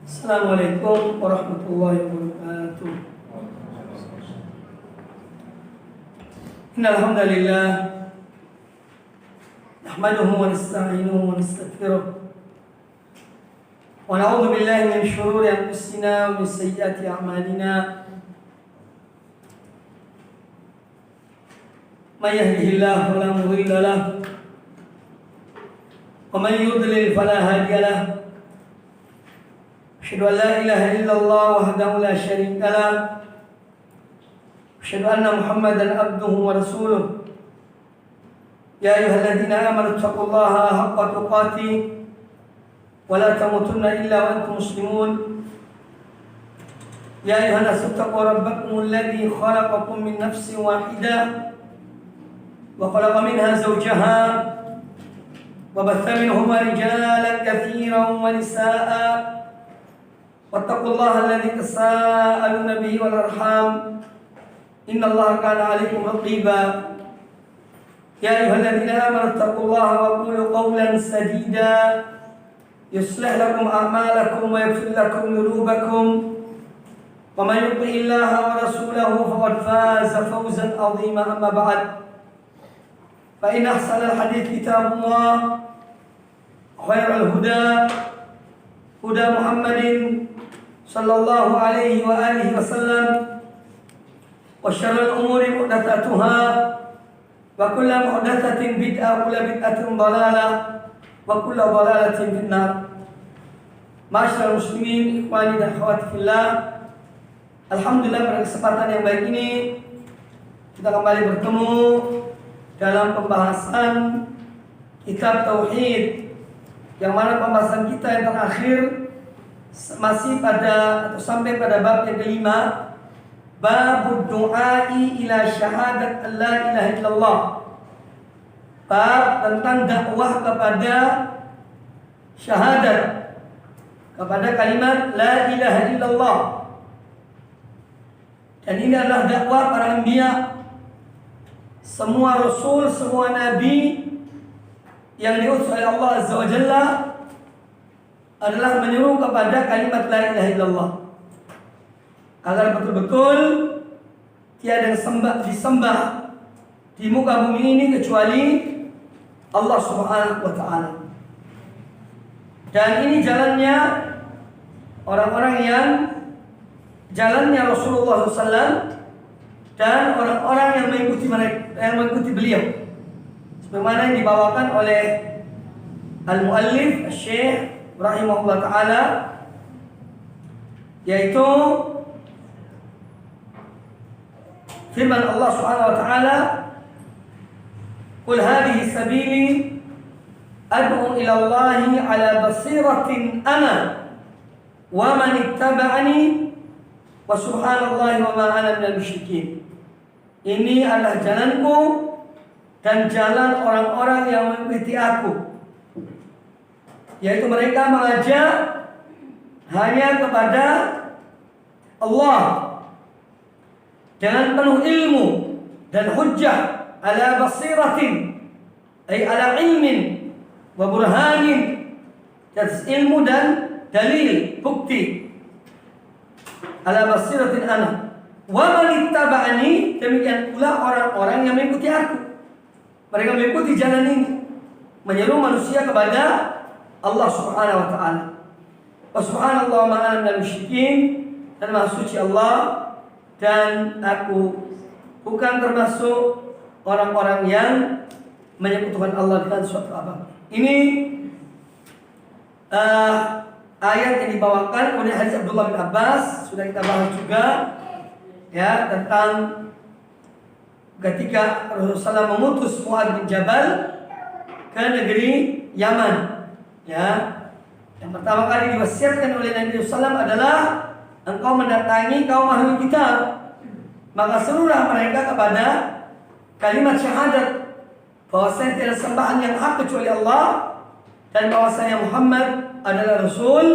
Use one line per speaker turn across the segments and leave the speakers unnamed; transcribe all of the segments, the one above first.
Assalamualaikum warahmatullahi wabarakatuh. Innal hamdalillah nahmaduhu wa nasta'inuhu wa nastaghfiruh wa na'udzu billahi min shururi anfusina wa min sayyiati a'malina. May yahdihillahu fala mudilla lahu wa man yudlil fala hadiya lahu. أشهد أن لا إله إلا الله وحده لا شريك له أشهد أن محمدا عبده ورسوله يا أيها الذين آمنوا اتقوا الله حق تقاته ولا تموتن إلا وأنتم مسلمون يا أيها الناس اتقوا ربكم الذي خلقكم من نفس واحدة وخلق منها زوجها وبث منهما رجالا كثيرا ونساء واتقوا الله الذي تساءلون به والأرحام إن الله كان عليكم رقيبا يا أيها الذين آمنوا اتقوا الله وقولوا قولا سديدا يصلح لكم أعمالكم ويغفر لكم ذنوبكم ومن يطع الله ورسوله فقد فاز فوزا عظيما. أما بعد فإن أحسن الحديث كتاب الله خير الهدى هدى محمد صلى الله عليه وآله وسلم وشر الأمور محدثاتها وكل محدثة بدعة وكل بدعة ضلالة وكل ضلالة في النار. Ma'asyiral muslimin, ikhwani dan akhwati fillah, alhamdulillah pada kesempatan yang baik ini kita kembali bertemu dalam pembahasan kitab tauhid, yang mana pembahasan kita yang terakhir masih pada atau sampai pada bab yang kelima, bab du'ai ila syahadat la ilaha illallah, bab tentang dakwah kepada syahadat, kepada kalimat la ilaha illallah. Dan ini adalah dakwah para anbiya, semua rasul, semua nabi yang diutus oleh Allah Azza wa Jalla adalah menyeru kepada kalimat la ilaha illallah, agar betul-betul tiada yang disembah di muka bumi ini kecuali Allah Subhanahu wa ta'ala. Dan ini jalannya orang-orang yang jalannya Rasulullah SAW dan orang-orang yang mengikuti mereka, yang mengikuti beliau, sebagaimana yang dibawakan oleh al-muallif Syekh rahimahullah ta'ala, yaitu firman Allah subhanahu wa ta'ala, qul hadhihi sabili ad'u ila Allahi ala basiratin ana wa man ittaba'ani wa subhanallahi wa ma ana minal musyrikin. Ini adalah jalanku dan jalan orang-orang yang mengikuti aku, yaitu mereka mengajak hanya kepada Allah dengan penuh ilmu dan hujjah, ala basiratin ay ala ilmin wa burhanin, atas ilmu dan dalil, bukti. Ala basiratin ana wa man ittaba'ani, demikian pula orang-orang yang mengikuti aku. Mereka mengikuti jalan ini, menyeru manusia kepada Allah Subhanahu wa ta'ala. Wa subhanallah wa ma'ana minal musyrikin, dan maha suci Allah dan aku bukan termasuk orang-orang yang menyekutukan Allah dengan suatu apa. Ini ayat yang dibawakan oleh hadis Abdullah bin Abbas, sudah kita bahas juga ya, tentang ketika Rasulullah memutus Mu'adz bin Jabal ke negeri Yaman. Ya, yang pertama kali diwasiatkan oleh Nabi SAW adalah engkau mendatangi kaum ahli kitab, maka serulah mereka kepada kalimat syahadat, bahwasanya tiada sembahan yang hak kecuali Allah, dan bahwasanya Muhammad adalah Rasul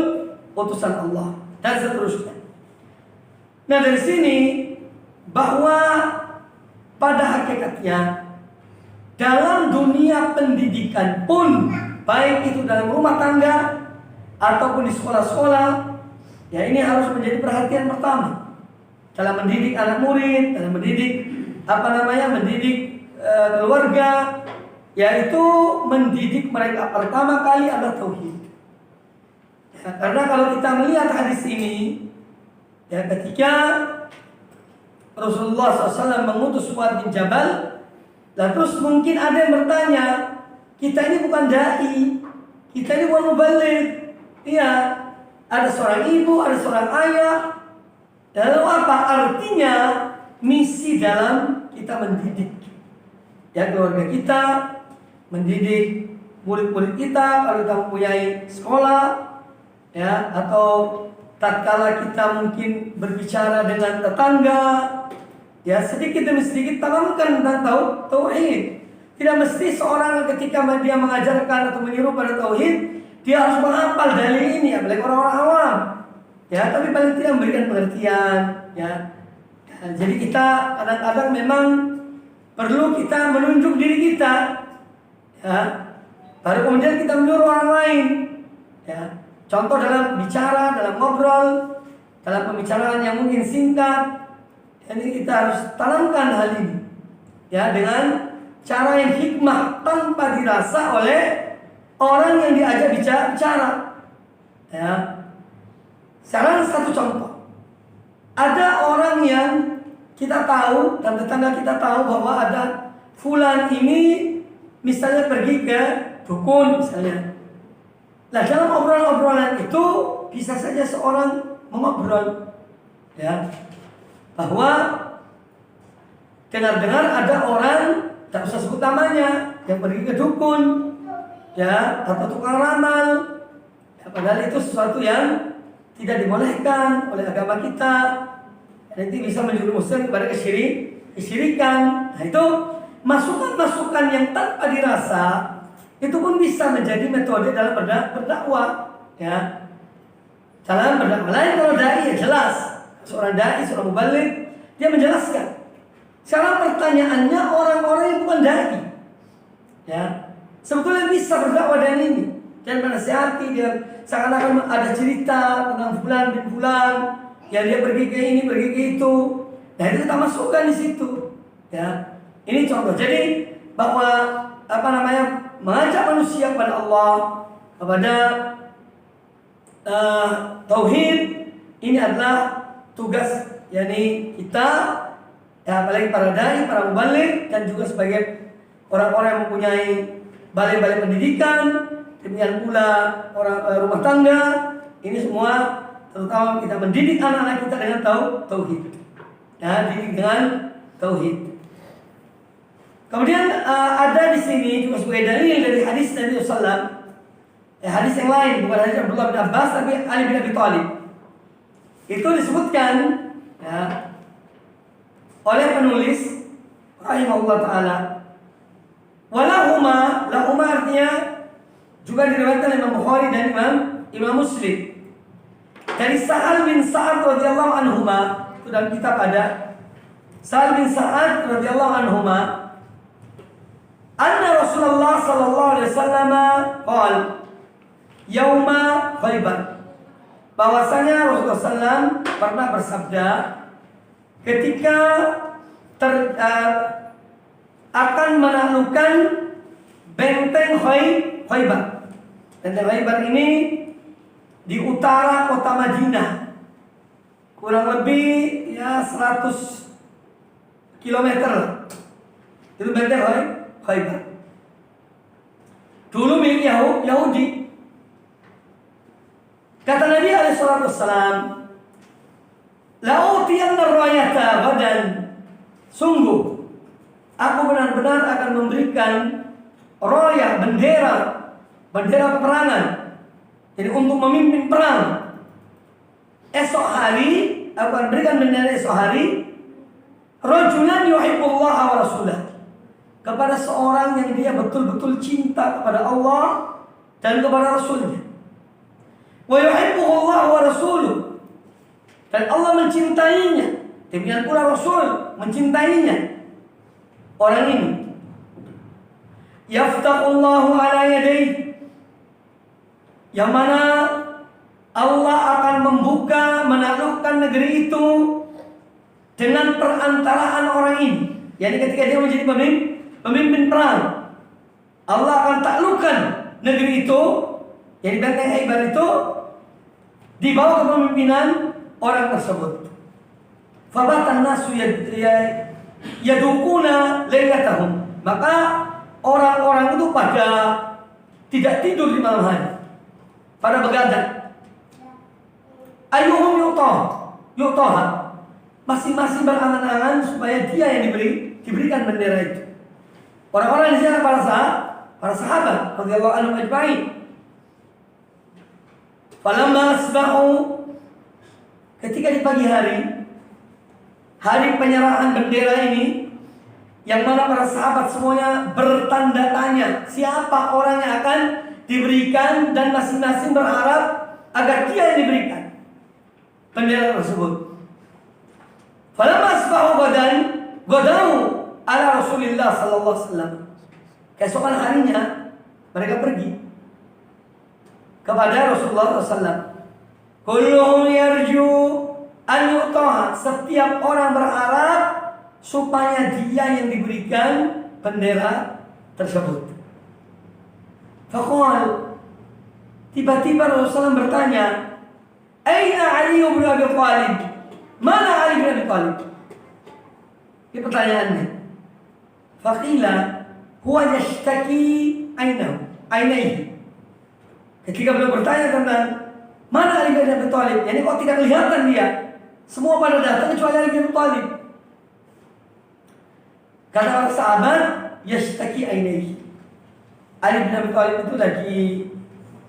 utusan Allah, dan seterusnya. Nah, dari sini bahwa pada hakikatnya dalam dunia pendidikan pun, baik itu dalam rumah tangga ataupun di sekolah-sekolah, Ya, ini harus menjadi perhatian pertama dalam mendidik anak murid, dalam mendidik mendidik keluarga, yaitu mendidik mereka pertama kali adalah tauhid. Ya, karena kalau kita melihat hadis ini, ya, ketika Rasulullah SAW mengutus Muadz bin Jabal, lah terus mungkin ada yang bertanya, kita ini bukan dai, kita ini bukan mubaligh. Iya, ada seorang ibu, ada seorang ayah. Lalu apa artinya misi dalam kita mendidik? Ya, keluarga kita, mendidik murid-murid kita, kalau kita mempunyai sekolah, ya, atau tatkala kita mungkin berbicara dengan tetangga, ya, sedikit demi sedikit tanamkan tentang tauhid. Tidak mesti seorang ketika dia mengajarkan atau menyuruh pada tauhid, dia harus menghafal dalil ini, apalagi orang-orang awam. Ya, tapi paling tidak memberikan pengertian, ya. Jadi kita kadang-kadang memang perlu kita menunjuk diri kita, ya. Baru kemudian kita menyuruh orang lain, ya. Contoh dalam bicara, dalam ngobrol, dalam pembicaraan yang mungkin singkat, ini kita harus tanamkan hal ini, ya, dengan cara yang hikmah tanpa dirasa oleh orang yang diajak bicara, ya. Sekarang satu contoh, ada orang yang kita tahu dan tetangga kita tahu bahwa ada fulan ini misalnya pergi ke dukun misalnya. Nah, dalam obrolan-obrolan itu bisa saja seorang mengobrol, ya, bahwa dengar-dengar ada orang, tak usah sebut namanya, yang pergi ke dukun, ya, atau tukang ramal, ya, padahal itu sesuatu yang tidak dibolehkan oleh agama kita. Nanti bisa menjerumuskan kepada kesyirikan. Nah, itu masukan-masukan yang tanpa dirasa itu pun bisa menjadi metode dalam berdakwah, ya. Dalam berdakwah lain kalau dai ya jelas, seorang dai, seorang mubaligh, dia menjelaskan. Sekarang pertanyaannya orang-orang yang bukan dai, ya, sebetulnya bisa berdakwah dengan ini dan menasihati dia. Seakan-akan ada cerita tentang fulan bin fulan, ya, dia pergi ke ini, pergi ke itu. Nah, itu kita masukkan di situ, ya. Ini contoh. Jadi bahwa mengajak manusia kepada Allah, kepada tauhid, ini adalah tugas, yakni kita, ya, apalagi para dai, para mubaligh, dan juga sebagai orang-orang yang mempunyai balai-balai pendidikan, demikian pula orang rumah tangga. Ini semua terutama kita mendidik anak-anak kita dengan tauhid, ya, didik dengan tauhid. Kemudian ada di sini juga sebagai dalil dari hadis Nabi SAW, hadis yang lain, bukan hadis Abdullah bin Abbas tapi Ali bin Abi Thalib. Itu disebutkan, ya, oleh penulis rahimahullah taala, walahuma, lahuma artinya juga diriwayatkan Imam Bukhari dan Imam Muslim dari Sa'al bin Sa'ad radhiyallahu anhuma. Itu dalam kitab ada Sa'al bin Sa'ad radhiyallahu anhuma, anna Rasulullah sallallahu alaihi wasallam qala yauma Khaibar, bahwasanya Rasulullah SAW pernah bersabda ketika akan menaklukkan benteng Khaibar. Benteng Khaibar ini di utara kota Madinah, kurang lebih ya 100 kilometer. Itu benteng Khaibar. Dulu milik Yahudi. Kata Nabi SAW, la'utiyanna ar-rayata ghadan, sungguh aku benar-benar akan memberikan raya, bendera peperangan, jadi untuk memimpin perang. Esok hari aku akan berikan bendera esok hari, rajulan yuhibbullah wa rasulah, kepada seorang yang dia betul-betul cinta kepada Allah dan kepada Rasulnya. Wa yuhibbuhu Allah wa rasuluh, dan Allah mencintainya, demikian pula Rasul mencintainya. Orang ini yaftahullahu ala yadayhi, yang mana Allah akan membuka, menaklukkan negeri itu dengan perantaraan orang ini. Yani ketika dia menjadi pemimpin perang, Allah akan taklukkan negeri itu, yani benteng Khaybar itu, di bawah kepemimpinan orang tersebut. Fabatan nasu yadukuna lailatahum. Maka orang-orang itu pada tidak tidur di malam hari, pada begadang. Ayyuhum yu'taha. Masing-masing berangan-angan supaya dia yang diberikan bendera itu. Orang-orang di sana para sahabat radhiyallahu anhum ajma'in. Falamma asbahu, ketika di pagi hari penyerahan bendera ini, yang mana para sahabat semuanya bertanda tanya siapa orang yang akan diberikan, dan masing-masing berharap agar dia yang diberikan bendera tersebut. Falamma asbahu gadau ala Rasulillah sallallahu alaihi wasallam. Keesokan harinya mereka pergi kepada Rasulullah SAW. Kulluhum yarju an yu'taha. Setiap orang berharap supaya dia yang diberikan bendera tersebut. Faqal, tiba-tiba Rasulullah SAW bertanya, Aina Ali bin Abi Thalib? Mana Ali bin Abi Thalib? Ini pertanyaannya. Faqila huwa yashtaki ainaihi. Ketika beliau bertanya tentang mana Ali bin Abi Thalib, yani kok tidak kelihatan dia? Semua pada datang kecuali Ali bin Abi Thalib. Kata para sahabat, yashtaki ainaihi. Ali bin Abi Thalib itu lagi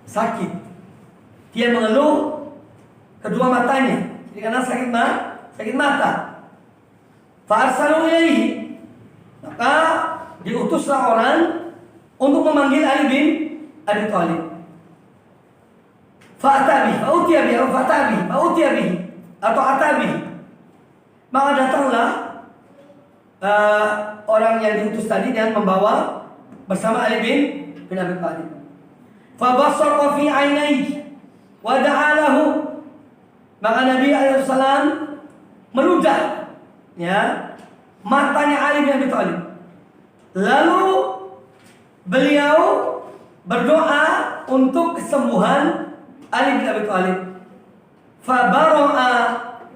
sakit. Dia mengeluh kedua matanya. Jadi karena sakit mata. Fa arsalu ilaihi. Maka diutuslah orang untuk memanggil Ali bin Abi Thalib. Fa'atabi, atau atabi. Maka datanglah orang yang diutus tadi dengan membawa bersama Ali bin Abi Thalib. Fa basara fi ainaihi wa da'alahu. Maka Nabi SAW meludah matanya Ali bin Abi Thalib. Lalu beliau berdoa untuk kesembuhan Ali bin Abi Thalib. Fa bara'a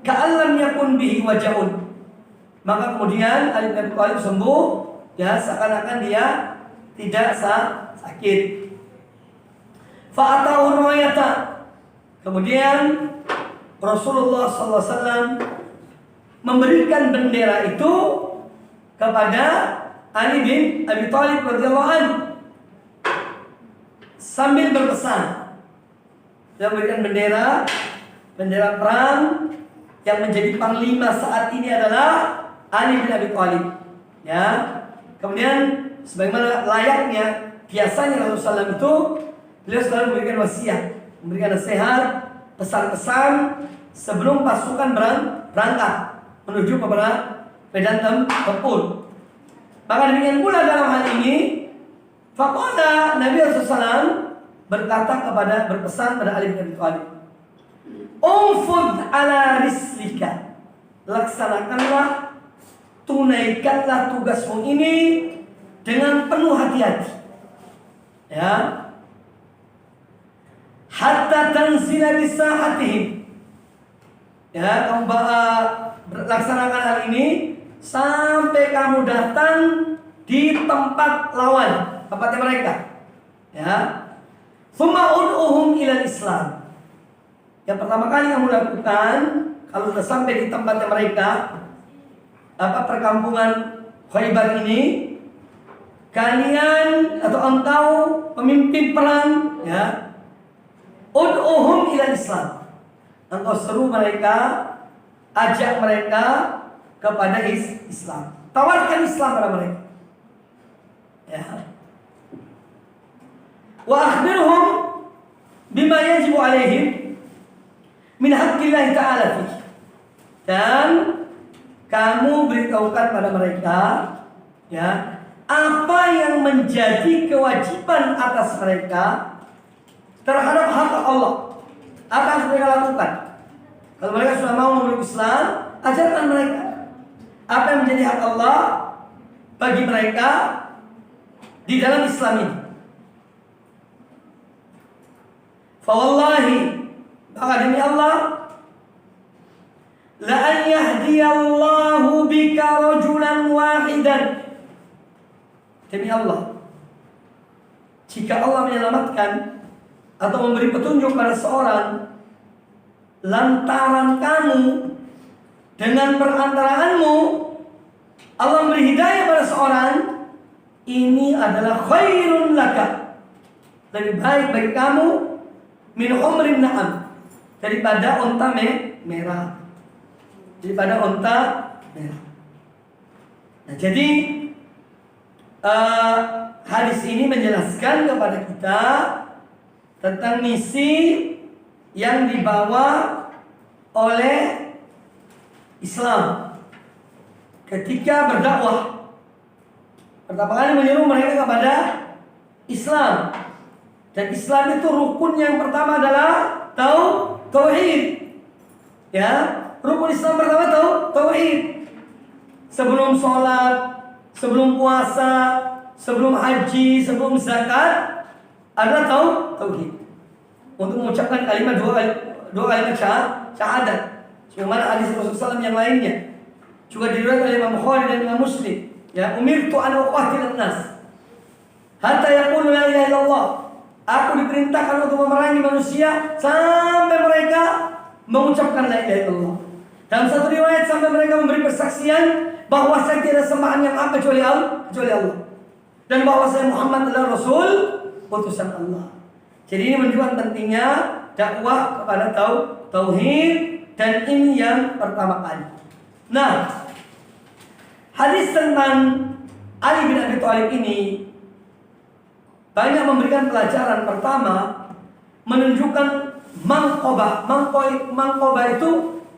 ka'an lam yakun bihi waja'un. Maka kemudian Ali bin Abi Thalib sembuh, seakan-akan dia tidak sakit. Fa atahu ruwayata. Kemudian Rasulullah SAW memberikan bendera itu kepada Ali bin Abi Thalib radhiyallahu anhu sambil berpesan. Dia memberikan bendera perang yang menjadi panglima saat ini adalah Ali bin Abi Thalib. Kemudian sebagaimana layaknya biasanya Rasulullah SAW itu, beliau selalu memberikan wasiat, memberikan nasihat, pesan-pesan sebelum pasukan berangkat menuju kepada medan tempur. Maka demikian pula dalam hal ini, faqala Nabi SAW berpesan pada Ali bin Abi Thalib, Umfud ala rislika. Laksanakanlah, tunaikanlah tugasmu ini dengan penuh hati-hati. Hatta tanzila bisahatihim. Kamu laksanakan hal ini sampai kamu datang di tempat lawan, tempatnya mereka. Tsumma ud'uhum ilal Islam. Yang pertama kali kamu lakukan kalau sudah sampai di tempatnya mereka, perkampungan Khaybar ini, kalian atau engkau pemimpin perang, ud'uhum ilal Islam. Engkau seru mereka, ajak mereka kepada Islam. Tawarkan Islam pada mereka. Wa akhbirhum bima yajibu alaihim min haqqillah ta'ala fi. Dan kamu beritahukan pada mereka apa yang menjadi kewajiban atas mereka terhadap hak Allah. Apa yang harus mereka lakukan? Kalau mereka sudah mau memeluk Islam, ajarkan mereka apa yang menjadi hak Allah bagi mereka di dalam Islam ini. Fawallahi, maka demi Allah, la an yahdiyallahu bika rajulan wahidan. Demi Allah, jika Allah menyelamatkan atau memberi petunjuk pada seorang lantaran kamu, dengan perantaraanmu Allah memberi hidayah pada seorang, ini adalah khairun laka, lebih baik bagi kamu, min umrin na'am, daripada unta merah, daripada unta merah. Nah, jadi hadis ini menjelaskan kepada kita tentang misi yang dibawa oleh Islam ketika berdakwah. Pertama kali menyuruh mereka kepada Islam. Dan Islam itu rukun yang pertama adalah tauhid. Ya, rukun Islam pertama tauhid. Sebelum sholat, sebelum puasa, sebelum haji, sebelum zakat adalah tauhid. Untuk mengucapkan kalimat dua kalimat syahadat. Sebagaimana hadis Rasulullah SAW yang lainnya juga diriwayatkan oleh Imam Bukhari dan Imam Muslim. Ya, umirtu an uqatilan nas hatta yaqulu la ilaha illallah. Aku diperintahkan untuk memerangi manusia sampai mereka mengucapkan la ilaha illallah. Dalam satu riwayat sampai mereka memberi persaksian bahwa saya tidak sembahan yang hak kecuali Allah, dan bahwa saya Muhammad adalah Rasul utusan Allah. Jadi ini menunjukkan pentingnya dakwah kepada tauhid, dan ini yang pertama kali. Nah, hadis tentang Ali bin Abi Thalib ini banyak memberikan pelajaran. Pertama, menunjukkan mangkobah itu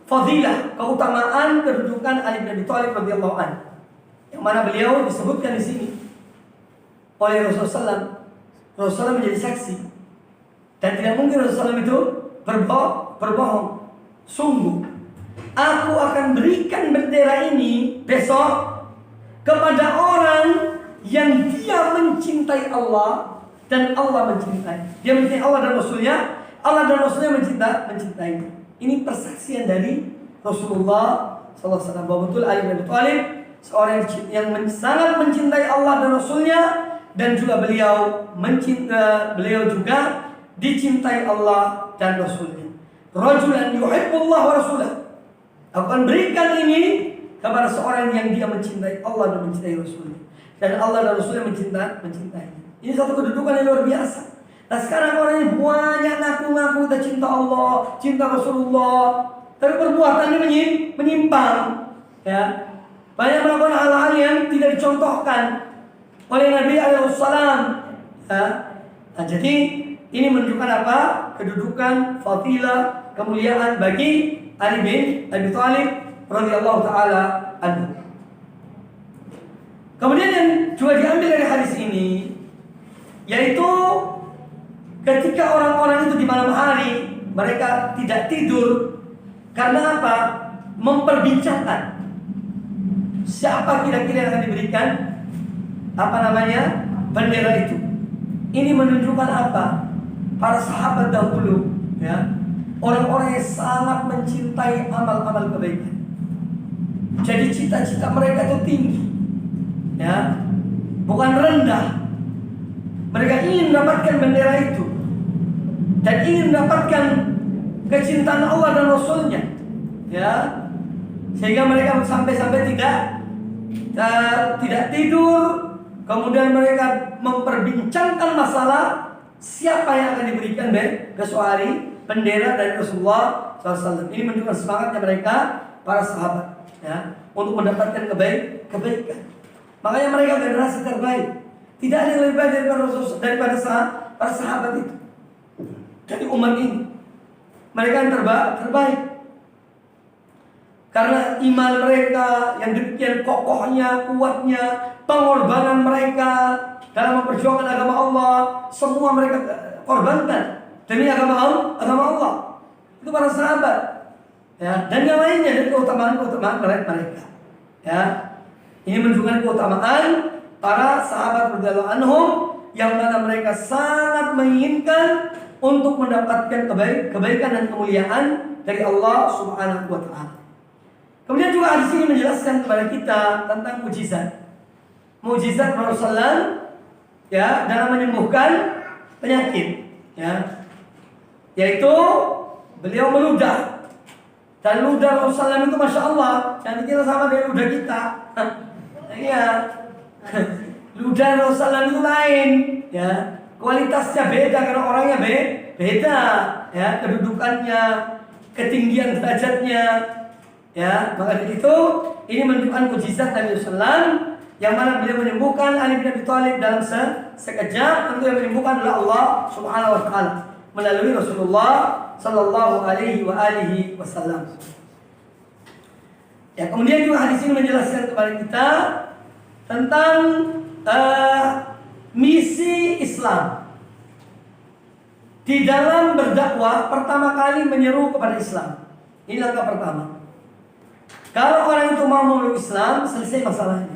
fadilah, keutamaan kedudukan Ali bin Abi Thalib radhiyallahu anhu, yang mana beliau disebutkan di sini oleh Rasulullah SAW. Rasulullah menjadi saksi, dan tidak mungkin Rasulullah itu berbohong. Sungguh, aku akan berikan bendera ini besok kepada orang yang dia mencintai Allah dan Allah mencintai. Dia mencintai Allah dan Rasulnya, Allah dan Rasulnya mencintai. Ini persaksian dari Rasulullah SAW bahwa betul Ali bin Abi Thalib seorang yang sangat mencintai Allah dan Rasulnya, dan juga beliau juga dicintai Allah dan Rasulnya. Rajulan yuhibbullah wa rasulah. Aku akan berikan ini kepada seorang yang dia mencintai Allah dan mencintai Rasulnya, dan Allah dan Rasulnya mencintai. Ini satu kedudukan yang luar biasa. Nah, sekarang orang ini banyak ngaku-ngaku kita cinta Allah, cinta Rasulullah, tapi perbuatannya menyimpang. Ya, banyak melakukan hal-hal yang tidak dicontohkan oleh Nabi alaihissalam. Ya. Nah, jadi ini menunjukkan apa? Kedudukan, fadilah, kemuliaan bagi Ali bin Abi Thalib radhiyallahu taala anhu. Kemudian yang juga diambil dari hadis ini, yaitu ketika orang-orang itu di malam hari mereka tidak tidur, karena apa? Memperbincangkan siapa kira-kira yang akan diberikan bendera itu. Ini menunjukkan apa? Para sahabat dahulu, ya, orang-orang yang sangat mencintai amal-amal kebaikan. Jadi cita-cita mereka itu tinggi, ya, bukan rendah. Mereka ingin mendapatkan bendera itu dan ingin mendapatkan kecintaan Allah dan Rasulnya, ya, sehingga mereka sampai-sampai tidak tidur. Kemudian mereka memperbincangkan masalah siapa yang akan diberikan besok hari bendera dari Rasulullah SAW. Ini menunjukkan semangatnya mereka, para sahabat, ya, untuk mendapatkan kebaikan. Makanya mereka generasi terbaik. Tidak ada yang lebih baik daripada para sahabat itu. Jadi umat ini, mereka yang terbaik. Karena iman mereka yang demikian kokohnya, kuatnya, pengorbanan mereka dalam memperjuangkan agama Allah, semua mereka korbankan demi agama Allah. Itu para sahabat. Ya, dan yang lainnya dari keutamaan mereka. Ya. Ini menunjukkan keutamaan para sahabat radhiyallahu anhum yang mana mereka sangat menginginkan untuk mendapatkan kebaikan dan kemuliaan dari Allah Subhanahu wa taala. Kemudian juga hadis ini menjelaskan kepada kita tentang mukjizat. Mukjizat Rasulullah ya dalam menyembuhkan penyakit, ya. Yaitu beliau meludah. Dan ludah Rasulullah itu Masya Allah, jangan dikira sama dengan ludah kita. Iya. Ludah Rasulullah itu lain, ya. Kualitasnya beda karena orangnya beda, ya. Kedudukannya, ketinggian derajatnya, ya. Maka dari itu ini menunjukkan mukjizat Nabi Sallam yang mana beliau menyembuhkan Ali bin Abi Thalib dalam sekejap. Tentu yang menyembuhkan adalah Allah Subhanahu wa taala melalui Rasulullah sallallahu alaihi wasallam. Ya, kemudian juga hadis ini menjelaskan kepada kita tentang misi Islam. Di dalam berdakwah pertama kali menyeru kepada Islam. Ini langkah pertama. Kalau orang itu mau memeluk Islam, selesai masalahnya.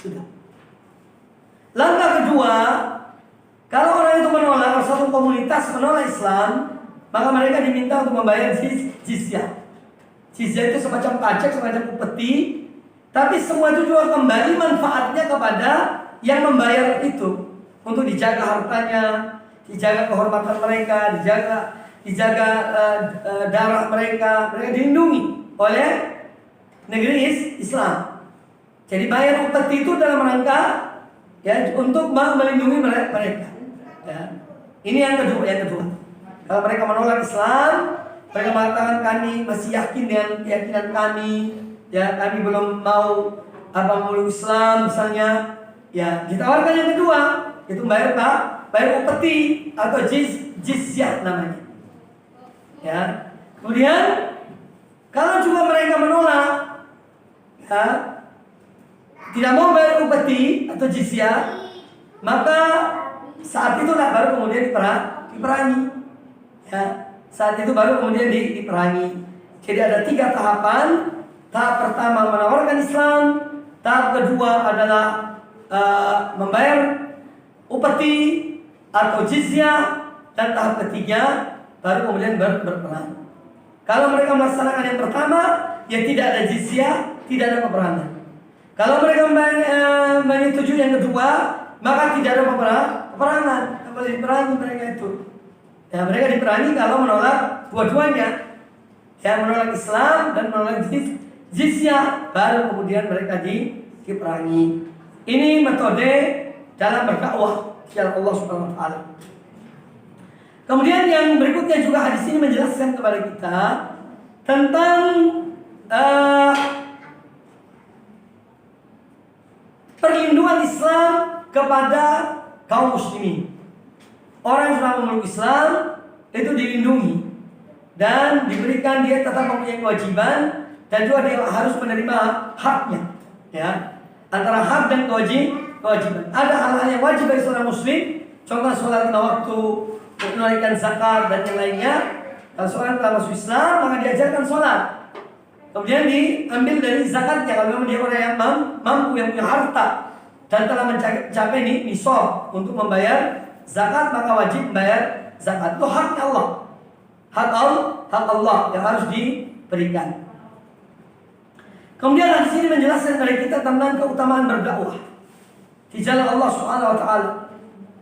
Sudah. Langkah kedua, kalau orang itu menolak, satu komunitas menolak Islam, maka mereka diminta untuk membayar jizyah. Jizyah itu semacam pajak, semacam upeti, tapi semua itu juga kembali manfaatnya kepada yang membayar itu, untuk dijaga hartanya, dijaga kehormatan mereka, dijaga darah mereka dilindungi oleh negeri Islam. Jadi bayar upeti itu dalam rangka ya untuk melindungi mereka. Ya. Ini yang kedua. Kalau mereka menolak Islam, mereka mengatakan kami masih yakin dengan keyakinan kami, ya kami belum mau memeluk Islam misalnya, ya ditawarkan yang kedua, itu bayar upeti atau jizyah namanya. Ya. Kemudian kalau juga mereka menolak, ya tidak mau bayar upeti atau jizyah, maka saat itulah baru kemudian diperangi. Ya, saat itu baru kemudian diperangi. Jadi ada 3 tahapan. Tahap pertama menawarkan Islam, tahap kedua adalah membayar upeti atau jizyah, dan tahap ketiga baru kemudian berperang. Kalau mereka melaksanakan yang pertama, ya tidak ada jizyah, tidak ada peperangan. Kalau mereka menyetujui yang kedua, maka tidak ada peperangan. Kalau diperangi mereka itu, ya mereka diperangi kalau menolak dua-duanya, ya menolak Islam dan menolak jizyah, baru kemudian mereka diperangi. Ini metode dalam berdakwah kepada Allah Subhanahu wa taala. Kemudian yang berikutnya juga hadis ini menjelaskan kepada kita tentang perlindungan Islam kepada kaum muslimin. Orang yang sudah memeluk Islam itu dilindungi dan diberikan, dia tetap mempunyai kewajiban dan juga dia harus menerima haknya. Ya, antara hak dan kewajiban. Ada hal-hal yang wajib bagi seorang muslim, contoh sholat lima waktu, menunaikan zakat dan yang lainnya. Kalau seorang telah masuk Islam, maka diajarkan sholat. Kemudian diambil dari zakatnya kalau memang dia orang yang mampu, yang punya harta dan telah mencapai nisab untuk membayar zakat, maka wajib membayar zakat. Itu hak Allah. Hak Allah yang harus diberikan. Kemudian hadis ini menjelaskan kepada kita tentang keutamaan berdakwah di jalan Allah Subhanahu wa taala.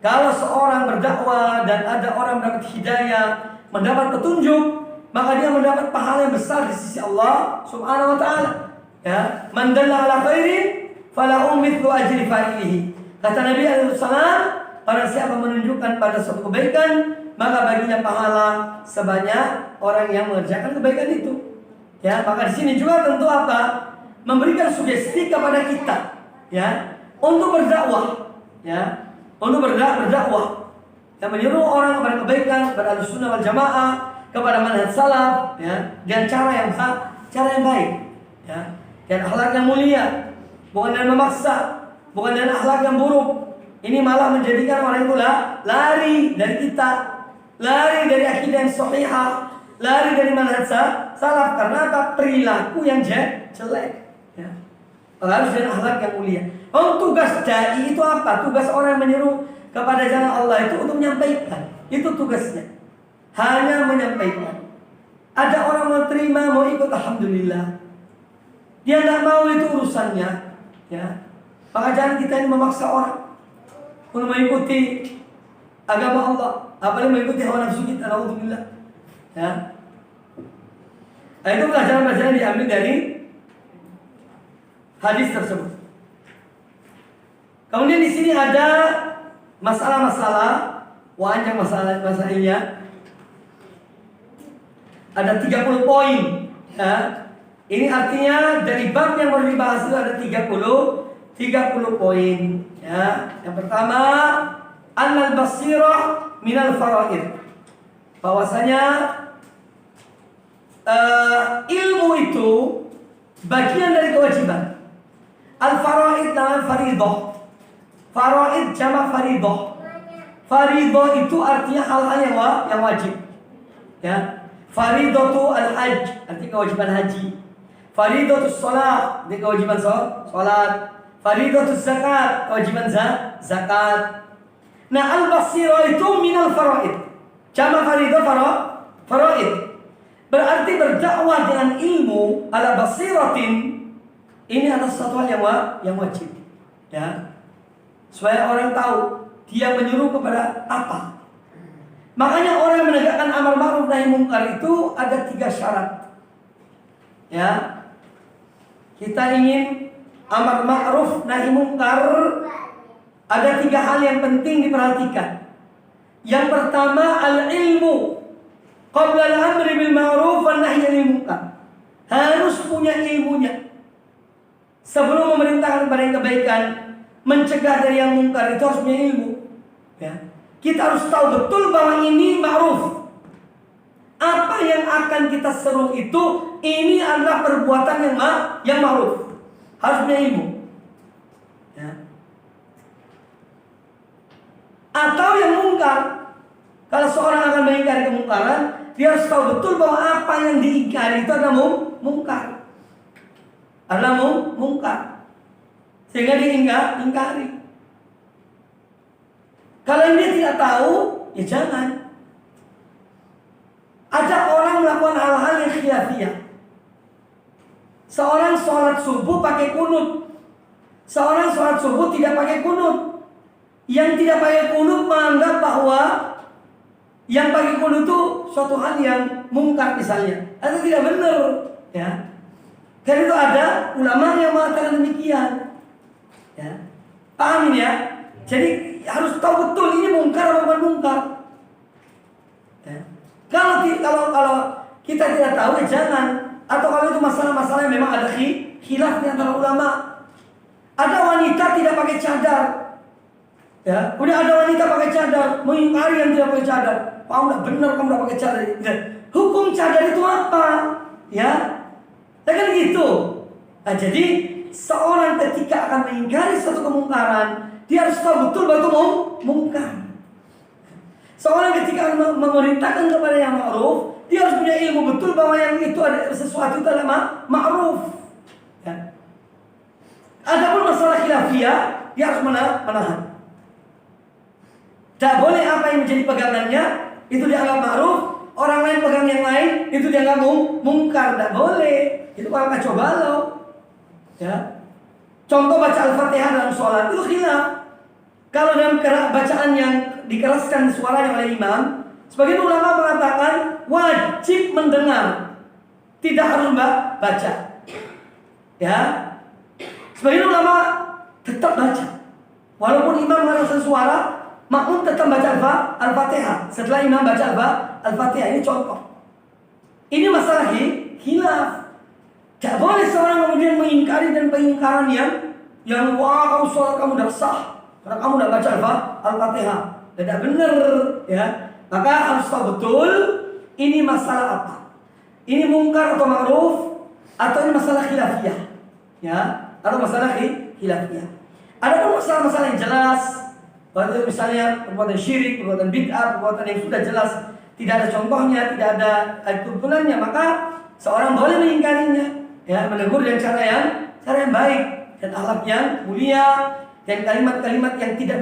Kalau seorang berdakwah dan ada orang mendapat hidayah, mendapat petunjuk, maka dia mendapat pahala yang besar di sisi Allah Subhanahu wa taala. Ya, man dalla ala khairin falahu mithlu ajri fa'ilihi. Kata Nabi alaihi wasallam, barang siapa menunjukkan pada suatu kebaikan, maka baginya pahala sebanyak orang yang mengerjakan kebaikan itu. Ya, maka di sini juga tentu apa? Memberikan sugesti kepada kita, ya, untuk berdakwah, ya, untuk berdakwah, yang menyuruh orang kepada kebaikan, kepada Ahlussunnah wal Jamaah, kepada manhaj salaf, ya, dengan cara yang baik, ya, dan akhlak yang mulia, bukan dengan memaksa, bukan dengan akhlak yang buruk. Ini malah menjadikan orang itu lari dari kita, lari dari akidah yang sahihah, lari dari manhaj salaf karena apa? Perilaku yang jelek. Ya. Harus dengan akhlak yang mulia. Tugas dai itu apa? Tugas orang yang menyeru kepada jalan Allah itu untuk menyampaikan. Itu tugasnya. Hanya menyampaikan. Ada orang mau terima, mau ikut, alhamdulillah. Dia tidak mau, itu urusannya. Ya. Maka jangan kita ini memaksa orang untuk mengikuti agama Allah, apalagi mengikuti hawa nafsu kita. Alhamdulillah. Ya. Itu pelajaran-pelajaran diambil dari hadis tersebut. Kemudian di sini ada masalah-masalah, banyak masalahnya. Ada 30 poin. Ya. Ini artinya dari bab yang baru dibahas itu ada 30 poin. Ya. Yang pertama, annal basirah minal faraid. Bahwasanya ilmu itu bagian dari kewajiban. Al-faraid namanya faridah. Faraid jamak faridah. Faridah itu artinya hal-hal yang wajib. Ya. Faridatu al-hajj, artinya kewajiban haji. Faridatu sholat, artinya kewajiban sholat. Faridatu zakat, kewajiban zakat. Nah, al-basirah itu minal faraid. Jamak faridah faraid. Berarti berdakwah dengan ilmu ala basiratin ini adalah sesuatu hal yang wajib. Ya. Supaya orang tahu dia menyuruh kepada apa. Makanya orang yang menegakkan amar ma'ruf nahi munkar itu ada 3 syarat. Ya. Kita ingin amar ma'ruf nahi munkar, ada 3 hal yang penting diperhatikan. Yang pertama al-ilmu qabla al-amri bil ma'ruf wan nahyi 'anil munkar. Harus punya ilmunya. Sebelum memerintahkan kepada yang kebaikan, mencegah dari yang munkar, itu harus punya ilmu. Ya. Kita harus tahu betul bahwa ini ma'ruf. Apa yang akan kita seru itu, ini adalah perbuatan yang ma'ruf. Harus punya ilmu. Ya. Atau yang munkar. Kalau seorang akan mengingkari kemungkaran, dia harus tahu betul bahwa apa yang diingkari itu adalah munkar. Adalah munkar. Sehingga diingkari. Kalau dia tidak tahu, ya jangan. Ada orang melakukan hal-hal yang khilafiyah. Seorang sholat subuh pakai kunut. Seorang sholat subuh tidak pakai kunut. Yang tidak pakai kunut menganggap bahwa yang pakai kunut itu suatu hal yang mungkar misalnya. Atau tidak benar. Ya. Karena itu ada ulama yang mengatakan demikian. Ya. Paham ini ya? Jadi harus tahu betul ini mungkar atau bukan mungkar. Ya. Kalau kita tidak tahu, ya jangan. Atau kalau itu masalah-masalah yang memang ada khilaf di antara ulama. Ada wanita tidak pakai cadar. Ya, udah ada wanita pakai cadar, mengingkari yang tidak pakai cadar. Kamu tidak benar, kamu tidak pakai cadar. Ya. Hukum cadar itu apa? Ya, kan gitu. Nah, jadi seorang ketika akan mengingkari suatu kemungkaran, dia harus tahu betul bahwa itu mungkar. Seorang ketika memerintahkan kepada yang ma'ruf, dia harus punya ilmu betul bahwa yang itu ada sesuatu itu adalah ma'ruf. Ya. Adapun masalah khilafiyah, dia harus menahan. Tak boleh apa yang menjadi pegangannya itu dianggap ma'ruf, orang lain pegang yang lain itu dianggap mungkar. Tak boleh. Itu kalau kacau balau. Ya. Contoh baca Al-Fatihah dalam sholat itu khilaf. Kalau dalam bacaan yang dikeraskan suaranya oleh imam, sebagian ulama mengatakan wajib mendengar, tidak harus baca. Ya, sebagian ulama tetap baca, walaupun imam mengeraskan suara, makmum tetap baca Al-Fatihah. Setelah imam baca Al-Fatihah, ini contoh. Ini masalah khilaf. Tidak boleh seorang kemudian mengingkari dan pengingkaran yang wah kamu sholat kamu dah sah karena kamu dah baca Al-Fatihah. Tidak benar, ya. Maka harus tahu betul ini masalah apa. Ini mungkar atau ma'ruf atau ini masalah khilafiyah, ya, atau masalah khilafiyah. Ada pun masalah-masalah yang jelas, misalnya perbuatan syirik, perbuatan bid'ah, perbuatan yang sudah jelas tidak ada contohnya, tidak ada tuntunannya, maka seorang boleh mengingkarinya, ya, menegur dengan cara yang baik dan akhlak yang mulia dan kalimat-kalimat yang tidak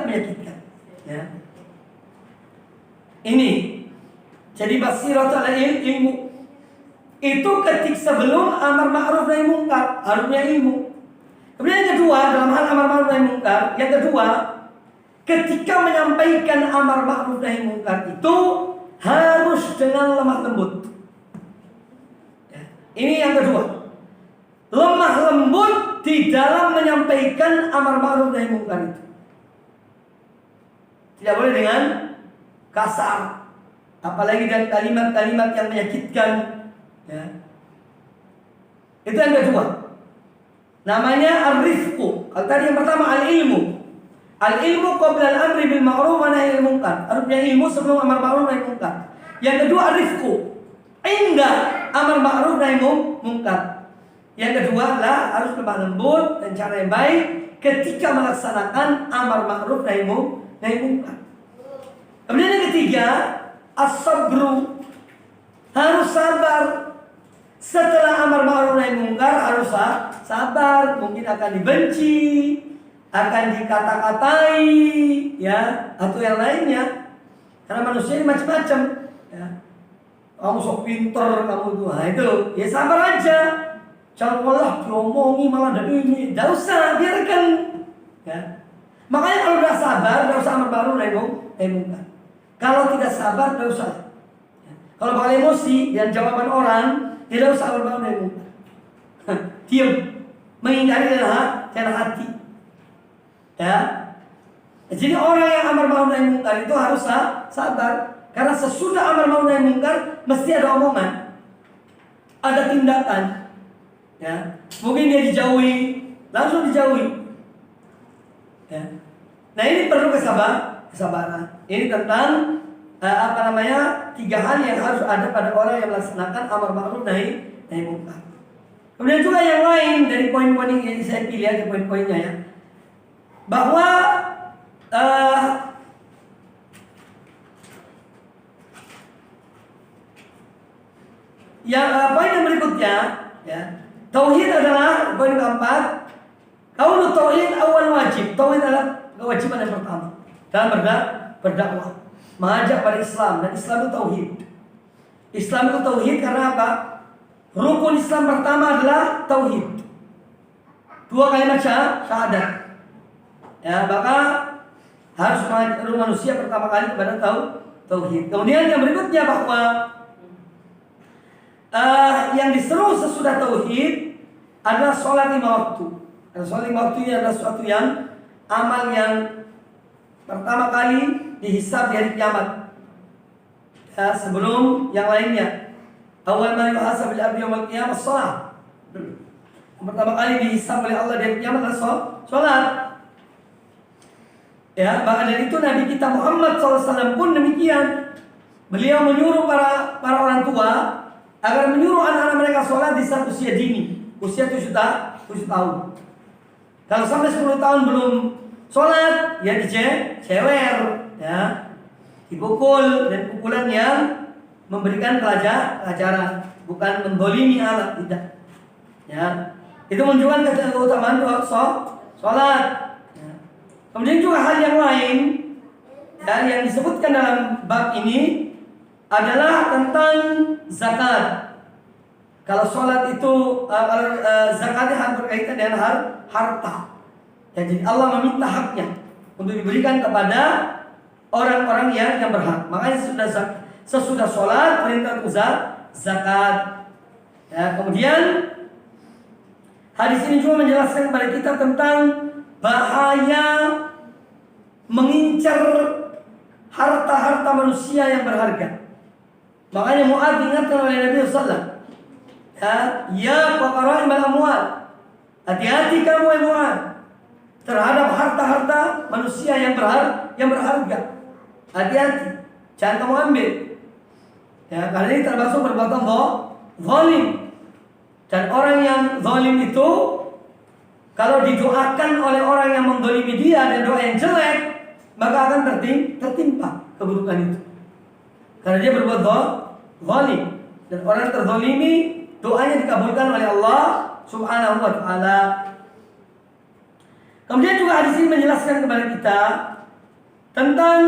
menyakitkan. Ya. Ini jadi basirah adalah ilmu. Itu ketika sebelum amar ma'ruf nahi mungkar harusnya ilmu. Kemudian yang kedua dalam hal amar ma'ruf nahi mungkar, yang kedua ketika menyampaikan amar ma'ruf nahi mungkar itu harus dengan lemah lembut. Ya. Ini yang kedua. Lemah lembut di dalam menyampaikan amar ma'ruf nahi mungkar itu. Tidak boleh dengan kasar, apalagi dengan kalimat-kalimat yang menyakitkan. Ya. Itu yang kedua. Namanya ar-rifqu. Kalau tadi yang pertama al-ilmu. Al-ilmu qabla al-amri bil ma'ruf wa nahy anil munkar. Artinya ilmu sebelum amar ma'ruf nahi munkar. Yang kedua ar-rifqu. Inda amar ma'ruf nahi munkar. Yang kedua adalah harus lemah lembut dan cara yang baik ketika melaksanakan amar ma'ruf nahi munkar. Kemudian yang ketiga, as-sabru. Harus sabar. Setelah amar ma'ruf nahi munkar harus sabar, mungkin akan dibenci, akan dikata-katai, ya, atau yang lainnya. Karena manusia ini macam-macam, ya. Kamu sok pinter, kamu tuh, nah itu, ya sabar aja. Jangan malah diomongi malah dari ini, tidak usah, biarkan. Ya. Makanya kalau udah sabar, tidak usah amar ma'ruf nahi munkar. Kalau tidak sabar, tidak usah. Ya. Kalau bakal emosi dan jawaban orang, tidak usah amar ma'ruf nahi munkar. Diam, menghindari dengan hati. Ya. Jadi orang yang amar ma'ruf nahi munkar itu harus sabar. Karena sesudah amar ma'ruf nahi munkar mesti ada omongan, ada tindakan. Ya. Mungkin dia dijauhi, langsung dijauhi. Ya. Nah ini perlu kesabaran. Ini tentang tiga hal yang harus ada pada orang yang melaksanakan amar ma'ruf nahi munkar. Kemudian juga yang lain dari poin-poin yang saya pilih ada poin-poinnya ya, bahwa poin yang berikutnya ya, tauhid adalah poin keempat. Qaulu tauhid awal wajib. Tauhid adalah kewajiban yang pertama dalam berdakwah, mengajak pada Islam, dan Islam itu tauhid. Islam itu tauhid karena apa? Rukun Islam pertama adalah tauhid. Dua kalimat syahadat. Ya, maka harus mengajak manusia pertama kali kepada tauhid. Kemudian yang berikutnya bahwa yang diseru sesudah tauhid adalah sholat 5 waktu. Dan sholat 5 waktu ini adalah suatu yang amal yang pertama kali dihisab di hari kiamat, ya, sebelum yang lainnya. Awal ma yuhasab bil abdi yaumil qiyamah shalah. Yang pertama kali dihisab oleh Allah di hari kiamat adalah sholat. Ya, bahkan dari itu Nabi kita Muhammad SAW pun demikian. Beliau menyuruh para orang tua agar menyuruh anak-anak mereka sholat di saat usia dini, usia 7 tahun. Kalau sampai 10 tahun belum sholat, ya dicewer, ya, dipukul, dan pukulan yang memberikan pelajaran, bukan mendolimi anak, tidak. Ya, itu menunjukkan keutamaan sholat. Ya. Kemudian juga hal yang lain, ya, yang disebutkan dalam bab ini adalah tentang zakat. Kalau sholat itu, zakatnya berkaitan dengan harta. Ya, jadi Allah meminta haknya untuk diberikan kepada orang-orang yang berhak. Makanya sesudah sholat perintah untuk zakat. Ya, kemudian hadis ini juga menjelaskan kepada kita tentang bahaya mengincar harta-harta manusia yang berharga. Makanya Mu'adz diingatkan oleh Nabi SAW. Ya faqara'il amwal. Hati-hati kamu ya Mu'adz terhadap harta-harta manusia yang berharga. Hati-hati, jangan kamu ambil. Ya, karena ini termasuk perbuatan zalim. Dan orang yang zalim itu kalau didoakan oleh orang yang menzalimi dia dan doa yang jelek, maka akan tertimpa keburukan itu. Karena dia berbuat zalim. Dan orang yang terzalimi doanya dikabulkan oleh Allah Subhanahu wa taala. Kemudian juga hadis ini menjelaskan kepada kita tentang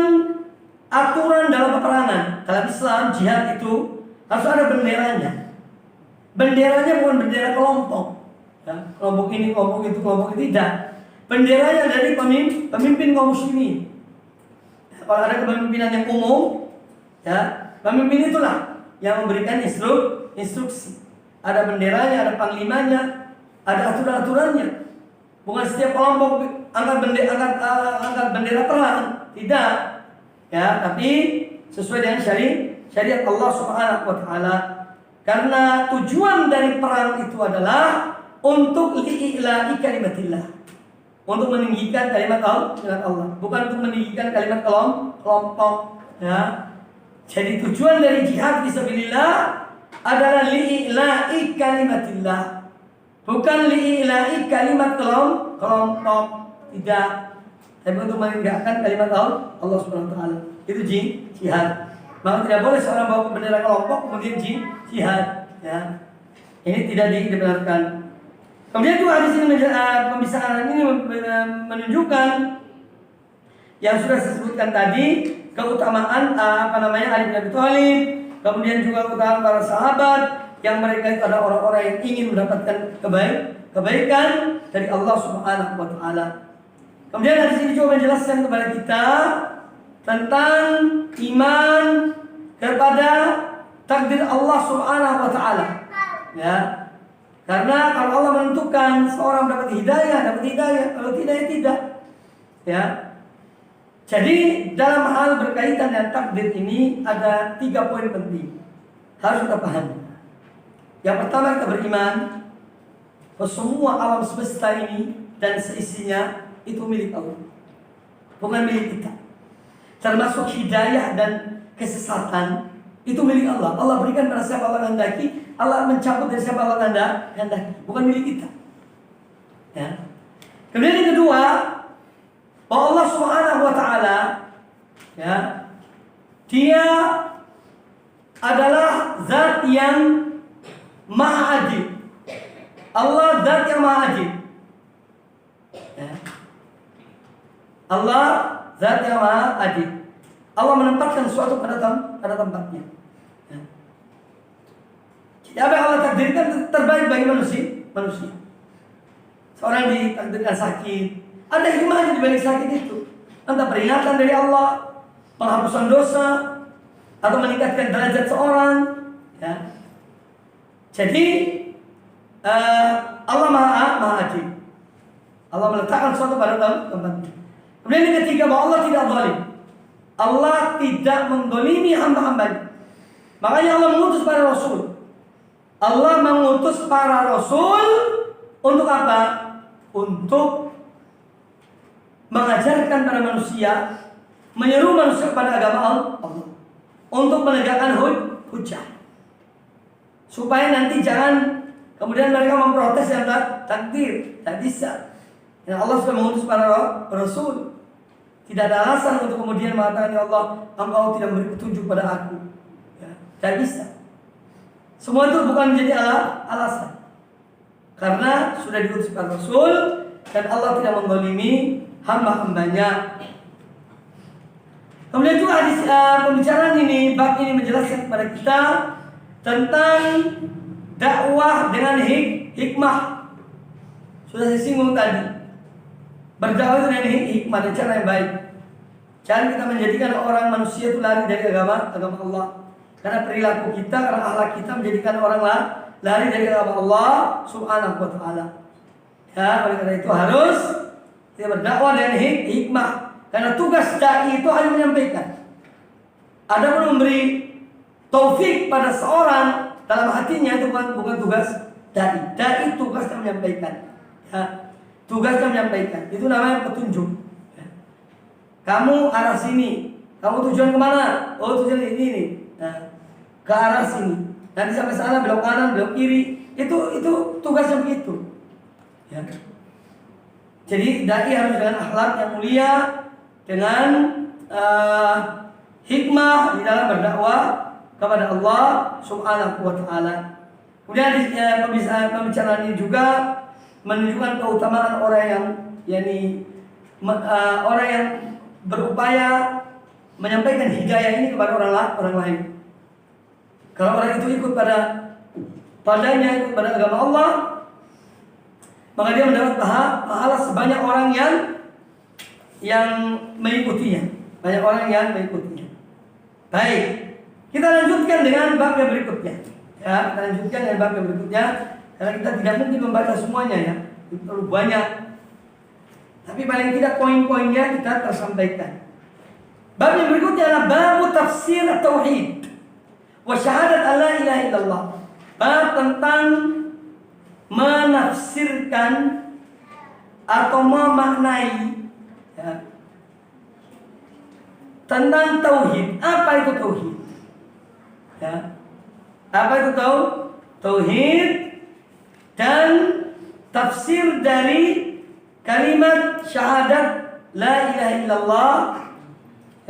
aturan dalam peperangan. Dalam Islam jihad itu harus ada benderanya. Benderanya bukan bendera kelompok. Ya, kelompok ini, kelompok itu, kelompok itu tidak. Benderanya dari pemimpin kaum muslimin. Kalau ada kepemimpinan yang umum, ya, pemimpin itulah yang memberikan instruksi. Ada benderanya, ada panglimanya, ada aturan-aturannya. Bukan setiap kelompok angkat bendera perang, tidak. Ya, tapi sesuai dengan syariat Allah Subhanahu wa taala. Karena tujuan dari perang itu adalah untuk li'ila'i kalimatillah. Untuk meninggikan kalimat Allah, bukan untuk meninggikan kalimat kelompok, ya. Jadi tujuan dari jihad fisabilillah adalah li'ila'i kalimatillah. Bukan li'ila'i kalimat kelompok, tidak. Tapi untuk menegakkan kalimat Allah Subhanahu wa taala. Itu jihad. Maka tidak boleh seorang bawa bendera kelompok kemudian jihad, ya. Ini tidak dibenarkan. Kemudian juga hadis ini pembicaraan ini menunjukkan yang sudah saya sebutkan tadi, keutamaan Ali bin Abi Thalib, kemudian juga keutamaan para sahabat yang mereka itu adalah orang-orang yang ingin mendapatkan kebaikan dari Allah Subhanahu wa taala. Kemudian hadis ini juga menjelaskan kepada kita tentang iman kepada takdir Allah Subhanahu wa taala. Ya. Karena kalau Allah menentukan seorang dapat hidayah, kalau tidak. Ya. Jadi dalam hal berkaitan dengan takdir ini ada 3 poin penting. Harus kita pahami. Yang pertama, kita beriman bahwa semua alam semesta ini dan seisinya itu milik Allah, bukan milik kita. Termasuk hidayah dan kesesatan itu milik Allah. Allah berikan pada siapa Allah kehendaki, Allah mencabut dari siapa Allah kehendaki, bukan milik kita. Ya. Kemudian yang kedua, bahwa Allah Subhanahu wa taala, ya, Dia adalah zat yang maha adil. Allah zat yang maha adil. Ya. Allah zat yang maha adil. Allah menempatkan sesuatu pada tempatnya. Ya. Jadi apa yang Allah takdirkan terbaik bagi manusia. Seorang ditakdirkan sakit, ada hikmahnya di balik sakit itu. Entah peringatan dari Allah, penghapusan dosa, atau meningkatkan derajat seorang. Ya. Jadi Allah maha adil. Allah meletakkan sesuatu pada tempatnya. Kemudian yang ketiga, bahwa Allah tidak zalim. Allah tidak mendolimi hamba-hambanya. Makanya Allah mengutus para rasul. Allah mengutus para rasul untuk apa? Untuk mengajarkan pada manusia, menyeru manusia kepada agama Allah, untuk menegakkan hujjah, supaya nanti jangan kemudian mereka memprotes yang takdir. Tak bisa. Ya, Allah sudah mengutus para rasul. Tidak ada alasan untuk kemudian mengatakan, ya Allah, Engkau tidak memberi petunjuk pada aku. Ya, tak bisa. Semua itu bukan menjadi alasan. Karena sudah diutus para rasul dan Allah tidak menzalimi hamba-hambanya. Kemudian juga hadis pembicaraan ini, bab ini menjelaskan kepada kita tentang dakwah dengan hikmah. Sudah saya singgung tadi. Berdakwah dengan hikmah dan cara yang baik. Jangan kita menjadikan orang manusia itu lari dari agama Allah. Karena perilaku kita, karena akhlak kita menjadikan orang lari dari agama Allah Subhanahu wa taala. Ya, oleh karena itu harus kita berdakwah dengan hikmah. Karena tugas dai itu hanya menyampaikan. Ada pun memberi taufik pada seorang dalam hatinya itu bukan tugas dai. Dai tugasnya menyampaikan. Ya, tugasnya menyampaikan. Itu namanya petunjuk. Ya. Kamu arah sini. Kamu tujuan kemana? Oh, tujuan ini. Nah, ke arah sini. Nanti sampai sana belok kanan, belok kiri. Itu tugasnya begitu. Ya. Jadi dai harus dengan akhlak yang mulia, dengan hikmah di dalam berdakwah kepada Allah Subhanahu wa taala. Kemudian pembicaraan ini juga menunjukkan keutamaan orang yang orang yang berupaya menyampaikan hidayah ini kepada orang lain. Kalau orang itu ikut padanya, ikut pada agama Allah, maka dia mendapat pahala sebanyak orang yang mengikutinya. Banyak orang yang mengikutinya. Baik, kita lanjutkan dengan bab yang berikutnya. Ya, kita lanjutkan dengan bab yang berikutnya karena kita tidak mungkin membaca semuanya ya. Itu terlalu banyak. Tapi paling tidak poin-poinnya kita tersampaikan. Bab yang berikutnya adalah bab tafsir tauhid wa syahadat alla ilaha illallah. Bab tentang menafsirkan atau memaknai ya, tentang tauhid. Apa itu tauhid? Ya. Apa itu tauhid dan tafsir dari kalimat syahadat la ilaha illallah.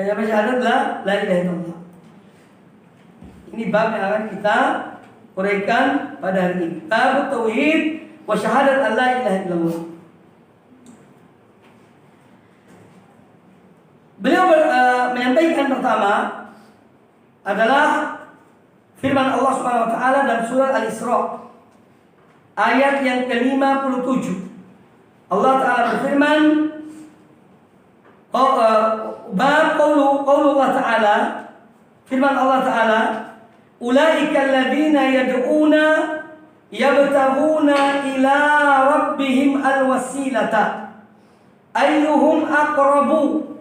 Kalimat syahadat la ilaha illallah. Ini bab yang akan kita uraikan pada hari ini. Bab tauhid wa syahadat la ilaha illallah. Beliau menyampaikan pertama adalah firman Allah Subhanahu wa taala dalam surah Al-Isra ayat yang ke-57. Allah taala berfirman bab qaulu Allah taala, firman Allah taala, ulaika alladziina yad'una yabtaghuna ila rabbihim alwasilata ayyuhum aqrabu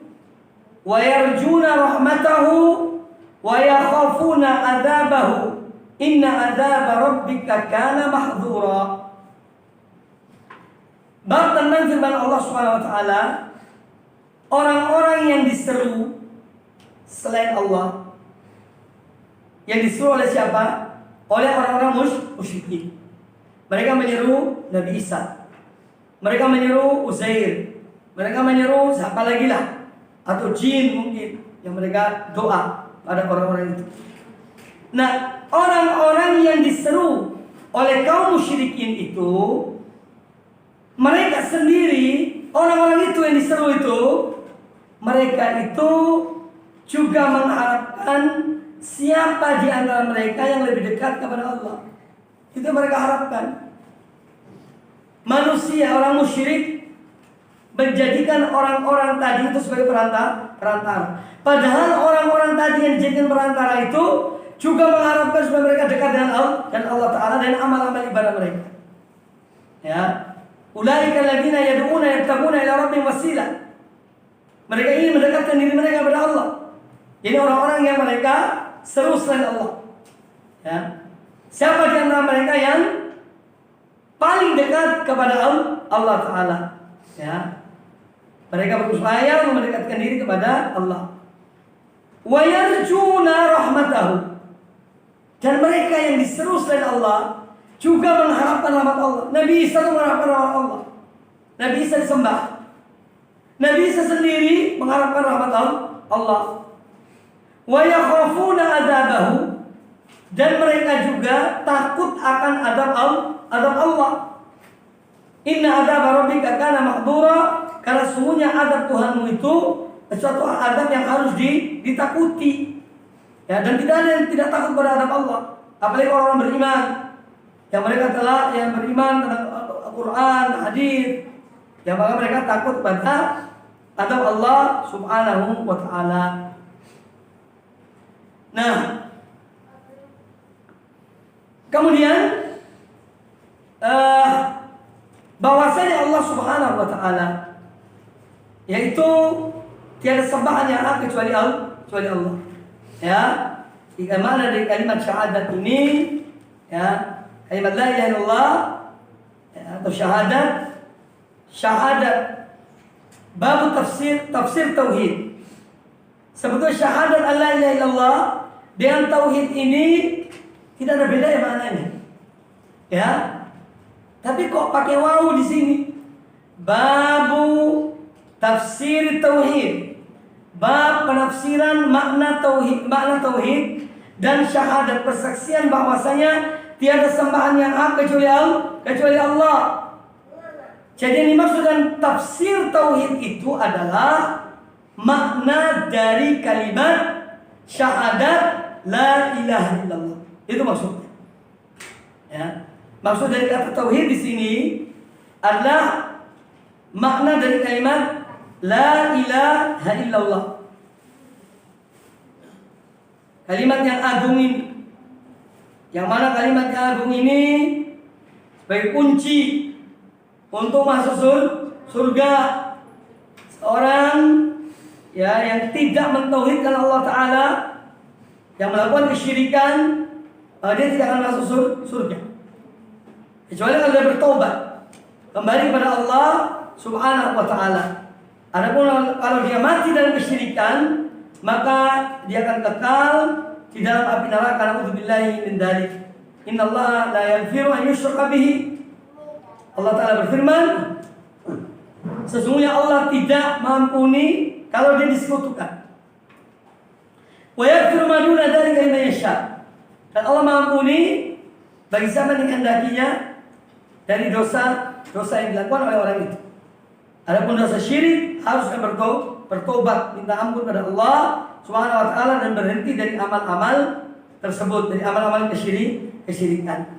wa yarjuna rahmatahu wa yakhafuna adzabahu inna adzaba rabbika kana mahdhura. Bab tentang firman Allah Subhanahu wa taala, orang-orang yang diseru selain Allah. Yang diseru oleh siapa? Oleh orang-orang musyrikin. Mereka menyeru Nabi Isa. Mereka menyeru Uzair. Mereka menyeru siapa lagi lah? Atau jin mungkin yang mereka doa pada orang-orang itu. Nah, orang-orang yang diseru oleh kaum musyrikin itu, mereka sendiri, orang-orang itu yang diseru itu, mereka itu juga mengharapkan siapa di antara mereka yang lebih dekat kepada Allah. Itu mereka harapkan. Manusia, orang musyrik menjadikan orang-orang tadi itu sebagai perantara. Padahal orang-orang tadi yang dijadikan perantara itu juga mengharapkan supaya mereka dekat dengan Allah dan Allah Ta'ala dan amal-amal ibadah mereka. Ya, ulaika alladziina yad'una yabtaghuna ila rabbihim wasilah. Mereka ingin mendekatkan diri mereka kepada Allah. Jadi orang-orang yang mereka seru selain Allah. Ya. Siapa di antara mereka yang paling dekat kepada Allah Ta'ala? Ya. Mereka berupaya mendekatkan diri kepada Allah. Wa yarjuna rahmatahu. Dan mereka yang diseru selain Allah juga mengharapkan rahmat Allah. Nabi Isa mengharapkan rahmat Allah. Nabi Isa disembah. Nabi Isa sendiri mengharapkan rahmat Allah. Wa yakhafuna adzabahu. Dan mereka juga takut akan adab Allah. Inna adzab rabbika kana mahdura. Karena sungguhnya adab Tuhanmu itu suatu adab yang harus ditakuti. Ya, dan tidak ada yang tidak takut pada adab Allah. Apalagi orang beriman. Yang mereka yang beriman tentang Al-Quran, hadis. Yang maka mereka takut pada adab Allah Subhanahu wa ta'ala. Nah, kemudian bahwasanya Allah Subhanahu wa ta'ala, yaitu tiada sembahan yang hak kecuali Allah. Ya, jika mana dari kalimat syahadat ini, ya, kalimat la ilaha illallah, ya, atau syahadat bab tafsir tauhid. Sebetulnya syahadat la ilaha illallah dengan tauhid ini tidak ada beda ya maknanya. Ya. Tapi kok pakai wawu di sini? Babu tafsir tauhid. bab penafsiran makna tauhid dan syahadat, persaksian bahwasanya tiada sembahan yang hak kecuali Allah. Jadi yang dimaksud dengan tafsir tauhid itu adalah makna dari kalimat syahadat la ilaha illallah. Itu maksudnya. Ya. Maksud dari kata tauhid di sini adalah makna dari kalimat la ilaha illallah. Kalimat yang agung ini, yang mana kalimat yang agung ini sebagai kunci untuk masuk surga. Seorang yang tidak mentauhidkan Allah Ta'ala, yang melakukan kesyirikan, dia tidak akan masuk surga kecuali kalau dia bertobat kembali kepada Allah Subhanahu wa Ta'ala. Adapun kalau dia mati dalam kesyirikan, maka dia akan kekal di dalam api neraka. Na'udzubillahi min dzalik. Innallaha la yaghfiru an yushraka bihi. Allah Ta'ala berfirman, sesungguhnya Allah tidak mengampuni kalau dia disekutukan. Wa yaghfiru ma duna dzalika liman yasha. Dan Allah mengampuni bagi siapa yang dikehendakinya dari dosa yang dilakukan oleh orang itu. Adapun dosa syirik harusnya bertobat, minta ampun kepada Allah Subhanahu wa Ta'ala dan berhenti dari amal-amal tersebut, dari amal-amal kesyirikan.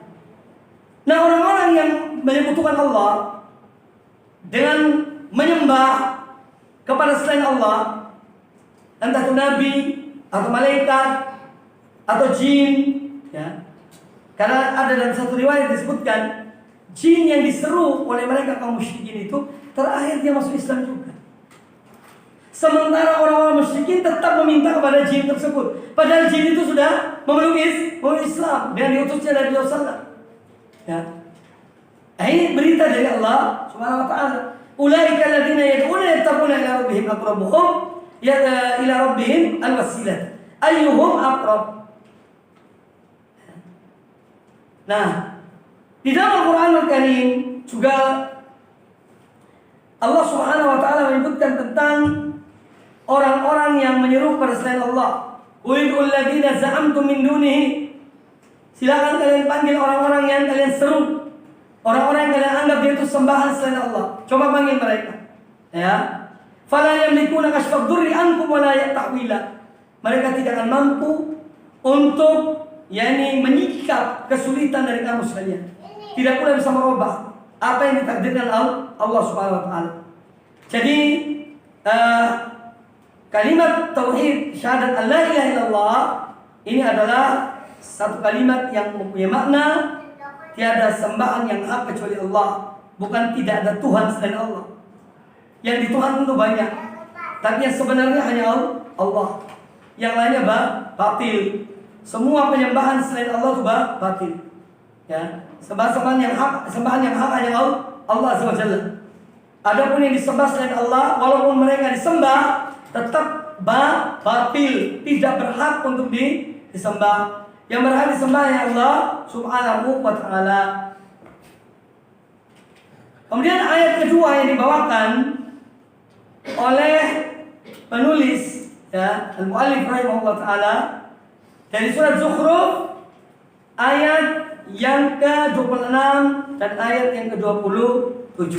Nah, orang-orang yang menyekutukan Allah dengan menyembah kepada selain Allah, entah itu nabi atau malaikat atau jin, ya. Karena ada dalam satu riwayat disebutkan jin yang diseru oleh mereka kaum musyrikin itu terakhir dia masuk Islam juga. Sementara orang-orang musyrikin tetap meminta kepada jin tersebut, padahal jin itu sudah memeluk Islam dengan diutusnya dari Rasulullah. Ya. Ini berita dari Allah Subhanahu wa Ta'ala. Ulaika alladziina yad'una yattaquna ila rabbihim aqrabuhum ila rabbihim alwasilah ayyuhum aqrab. Nah, di dalam Al-Qur'an Al-Karim juga Allah Subhanahu wa Ta'ala menyebutkan tentang orang-orang yang menyeru pada selain Allah. Ud'ul ladzina za'amtum min dunihi. Silakan kalian panggil orang-orang yang kalian seru, orang-orang yang kalian anggap dia itu sembahan selain Allah. Coba panggil mereka. Ya. Fala yamlikuna kashfa dzurri ankum wa la ta'wila. Mereka tidak akan mampu untuk menyikap kesulitan dari kamu sekalian. Tidak pula bisa merubah apa yang ditakdirkan Allah Subhanahu wa Ta'ala. Jadi kalimat tauhid syahadat la ilaha illallah ini adalah satu kalimat yang mempunyai makna tiada sembahan yang hak kecuali Allah, bukan tidak ada Tuhan selain Allah. Yang dituhan itu banyak, tapi yang sebenarnya hanya Allah. Yang lainnya batil. Semua penyembahan selain Allah itu batil. Ya, sembahan yang hak hanya Allah SWT. Adapun yang disembah selain Allah, walaupun mereka disembah, tetap batil, tidak berhak untuk disembah. Yang berhak disembah ya Allah Subhanahu wa Ta'ala. Kemudian ayat kedua yang dibawakan oleh penulis, ya, Al-Mu'allif rahimahullah Ta'ala, dari surat Zukhruf ayat yang ke-26 dan ayat yang ke-27.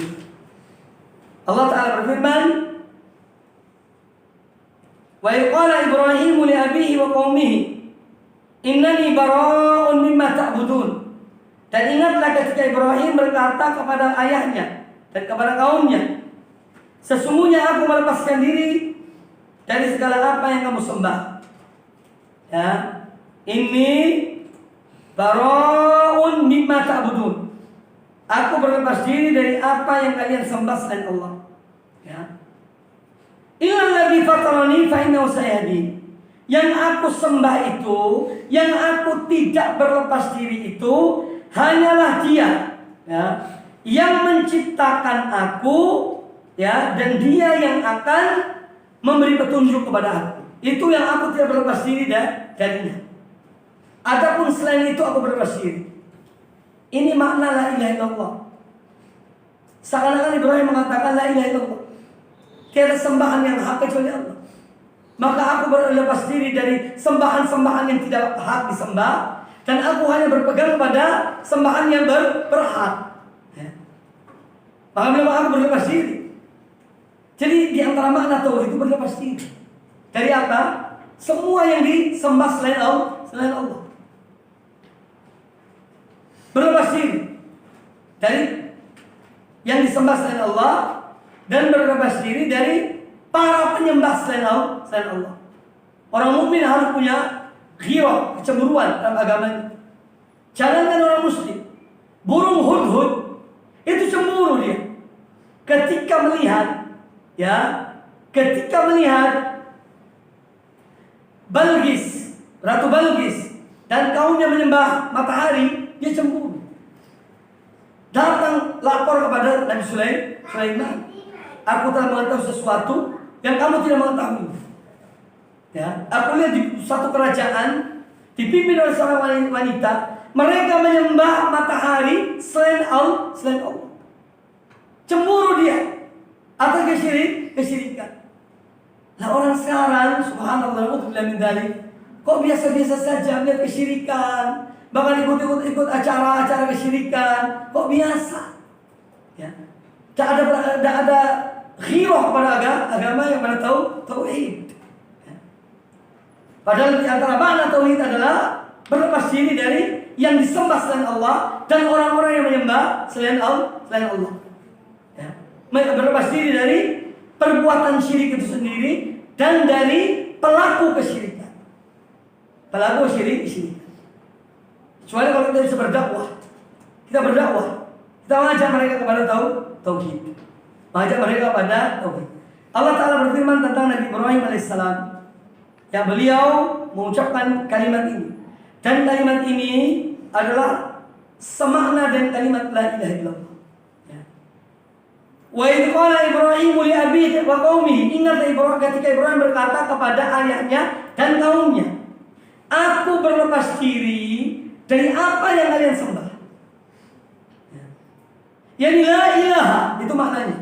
Allah Ta'ala berfirman, wa qala Ibrahim li abihi wa qaumihi innani bara'un mimma ta'budun. Dan ingatlah ketika Ibrahim berkata kepada ayahnya dan kepada kaumnya, sesungguhnya aku melepaskan diri dari segala apa yang kamu sembah. Ya, ini bara'un mimma ta'budun. Aku berlepas diri dari apa yang kalian sembah selain Allah. Ya. Illa alladzi fatarani fa innahu sayahdi. Yang aku sembah itu, yang aku tidak berlepas diri itu hanyalah Dia, ya, yang menciptakan aku, ya, dan Dia yang akan memberi petunjuk kepada aku. Itu yang aku tidak berlepas diri darinya. Adapun selain itu aku berlepas diri. Ini makna la ilaha illallah. Seakan-akan Ibrahim mengatakan la ilaha illallah, tiada sembahan yang hak kecuali Allah. maka aku berlepas diri dari sembahan-sembahan yang tidak hak disembah, dan aku hanya berpegang pada sembahan yang berhak. Ya. Maka memang aku berlepas diri. Jadi di antara makna tauhid itu berlepas diri dari apa? Semua yang disembah selain Allah. Berlepas diri dari yang disembah selain Allah dan berlepas diri dari para penyembah selain Allah. Orang mukmin harus punya ghirah, kecemburuan dalam agamanya. Jangankan orang muslim, burung hudhud itu cemburu dia ketika melihat Balqis, Ratu Balqis dan kaumnya menyembah matahari, dia cemburu. Datang lapor kepada Nabi Sulaiman, aku telah mengetahui sesuatu yang kamu tidak mengetahui. Ya, aku lihat di satu kerajaan dipimpin oleh seorang wanita, mereka menyembah matahari selain Allah. Cemburu dia atas kesyirikan. Nah, orang sekarang subhanallah min dzalik, kok biasa-biasa saja melihat kesyirikan, bahkan ikut acara-acara kesyirikan, kok biasa. Ya. Tidak ada ghirah pada agama yang mana tauhid. Ya. Padahal di antara makna tauhid adalah berlepas diri dari yang disembah selain Allah dan orang-orang yang menyembah selain Allah. Ya. Berlepas diri dari perbuatan syirik itu sendiri dan dari pelaku kesyirikan. Pelaku syirik. Kecuali kalau kita bisa berdakwah. Kita mengajak mereka kepada tauhid. Allah Ta'ala berfirman tentang Nabi Ibrahim alaihissalam, yang beliau mengucapkan kalimat ini. Dan kalimat ini adalah semakna dan kalimat la ilaha illallah. Wa idh qala Ibrahim li abihi wa qaumihi, ingat ketika Ibrahim berkata kepada ayahnya dan kaumnya, aku berlepas diri dari apa yang kalian sembah. Yani la ilaha, itu maknanya.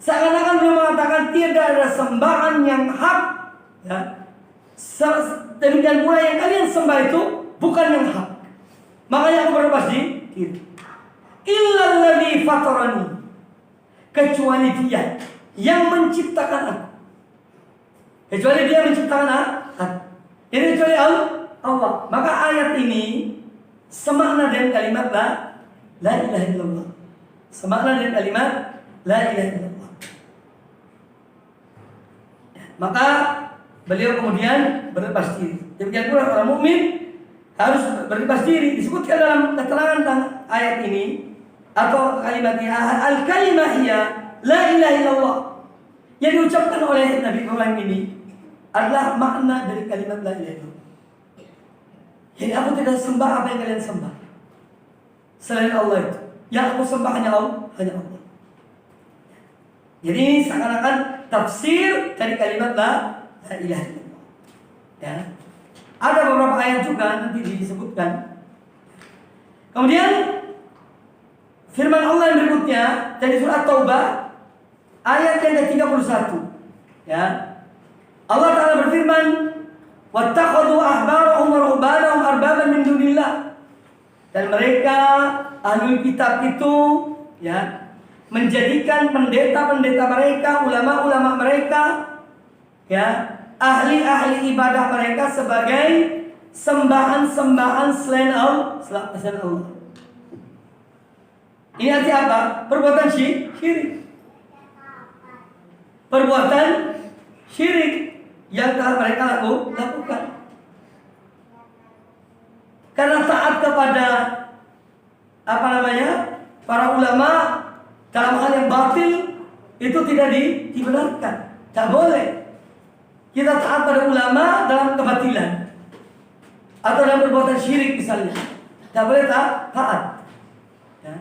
Seakan-akan beliau mengatakan tidak ada sembahan yang hak, ya. Demikian pula yang kalian sembah itu bukan yang hak. Makanya aku berlepas diri. Illalladzi fatarani, kecuali dia yang menciptakan aku. Kecuali dia menciptakan aku. Ini kecuali Allah. Maka ayat ini semakna dengan kalimat la ilaha illallah. Semakna dengan kalimat la ilaha illallah. Maka beliau kemudian berlepas diri. Demikian pula orang mukmin harus berlepas diri. Disebutkan dalam keterangan tentang ayat ini atau kalimatnya, al-kalimah hiya la ilaha illallah, yang diucapkan oleh Nabi Ibrahim ini adalah makna dari kalimat la ilaha illallah. Jadi aku tidak sembah apa yang kalian sembah selain Allah itu. Yang aku sembah hanya Allah. Jadi ini seakan-akan tafsir dari kalimat la ilaha illallah. Ya. Ada beberapa ayat juga nanti disebutkan. Kemudian firman Allah yang berikutnya dari surat Taubah ayat yang ke-31. Ya. Allah Ta'ala berfirman, "Wattakhadhu ahbarahum wa ruhbanahum arbaban min dunillah." Dan mereka ahlul kitab itu, ya, menjadikan pendeta-pendeta mereka, ulama-ulama mereka, ya, ahli-ahli ibadah mereka sebagai sembahan-sembahan selain Allah. Ini arti apa? Perbuatan syirik. Perbuatan syirik yang telah mereka lakukan. Karena taat kepada para ulama dalam hal yang batil itu tidak dibenarkan. Tak boleh kita taat pada ulama dalam kebatilan atau dalam perbuatan syirik misalnya. Tak boleh taat. Ya.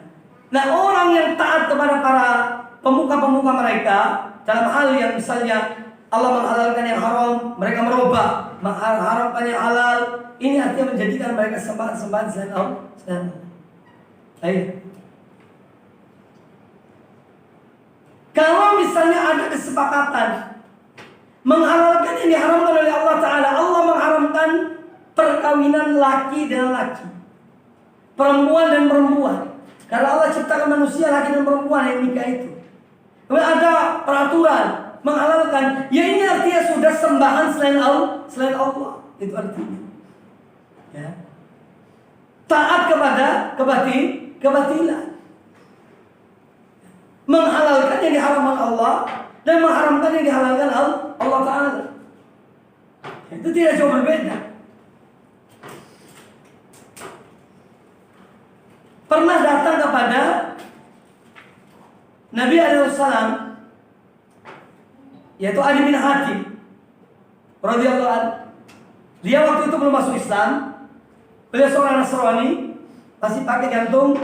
Nah, orang yang taat kepada para pemuka-pemuka mereka dalam hal yang misalnya Allah menghalalkan yang haram, mereka merubah, mengharamkan yang halal, ini artinya menjadikan mereka sembahan-sembahan selain Allah. Ayo. Kalau misalnya ada kesepakatan menghalalkan yang diharamkan oleh Allah Ta'ala. Allah mengharamkan perkawinan laki dengan laki, perempuan dan perempuan. Karena Allah ciptakan manusia laki dan perempuan yang nikah itu. Kemudian ada peraturan menghalalkan. Ya ini artinya sudah sembahan selain Allah. Itu artinya. Ya. Taat kepada kebatilan. Menghalalkan yang diharamkan Allah dan mengharamkan yang dihalalkan Allah Ta'ala. Itu tidak jauh berbeda. Pernah datang kepada Nabi SAW, yaitu Adi bin Hatim radhiyallahu anhu. Dia waktu itu belum masuk Islam. Beliau seorang Nasrani, masih pakai gantung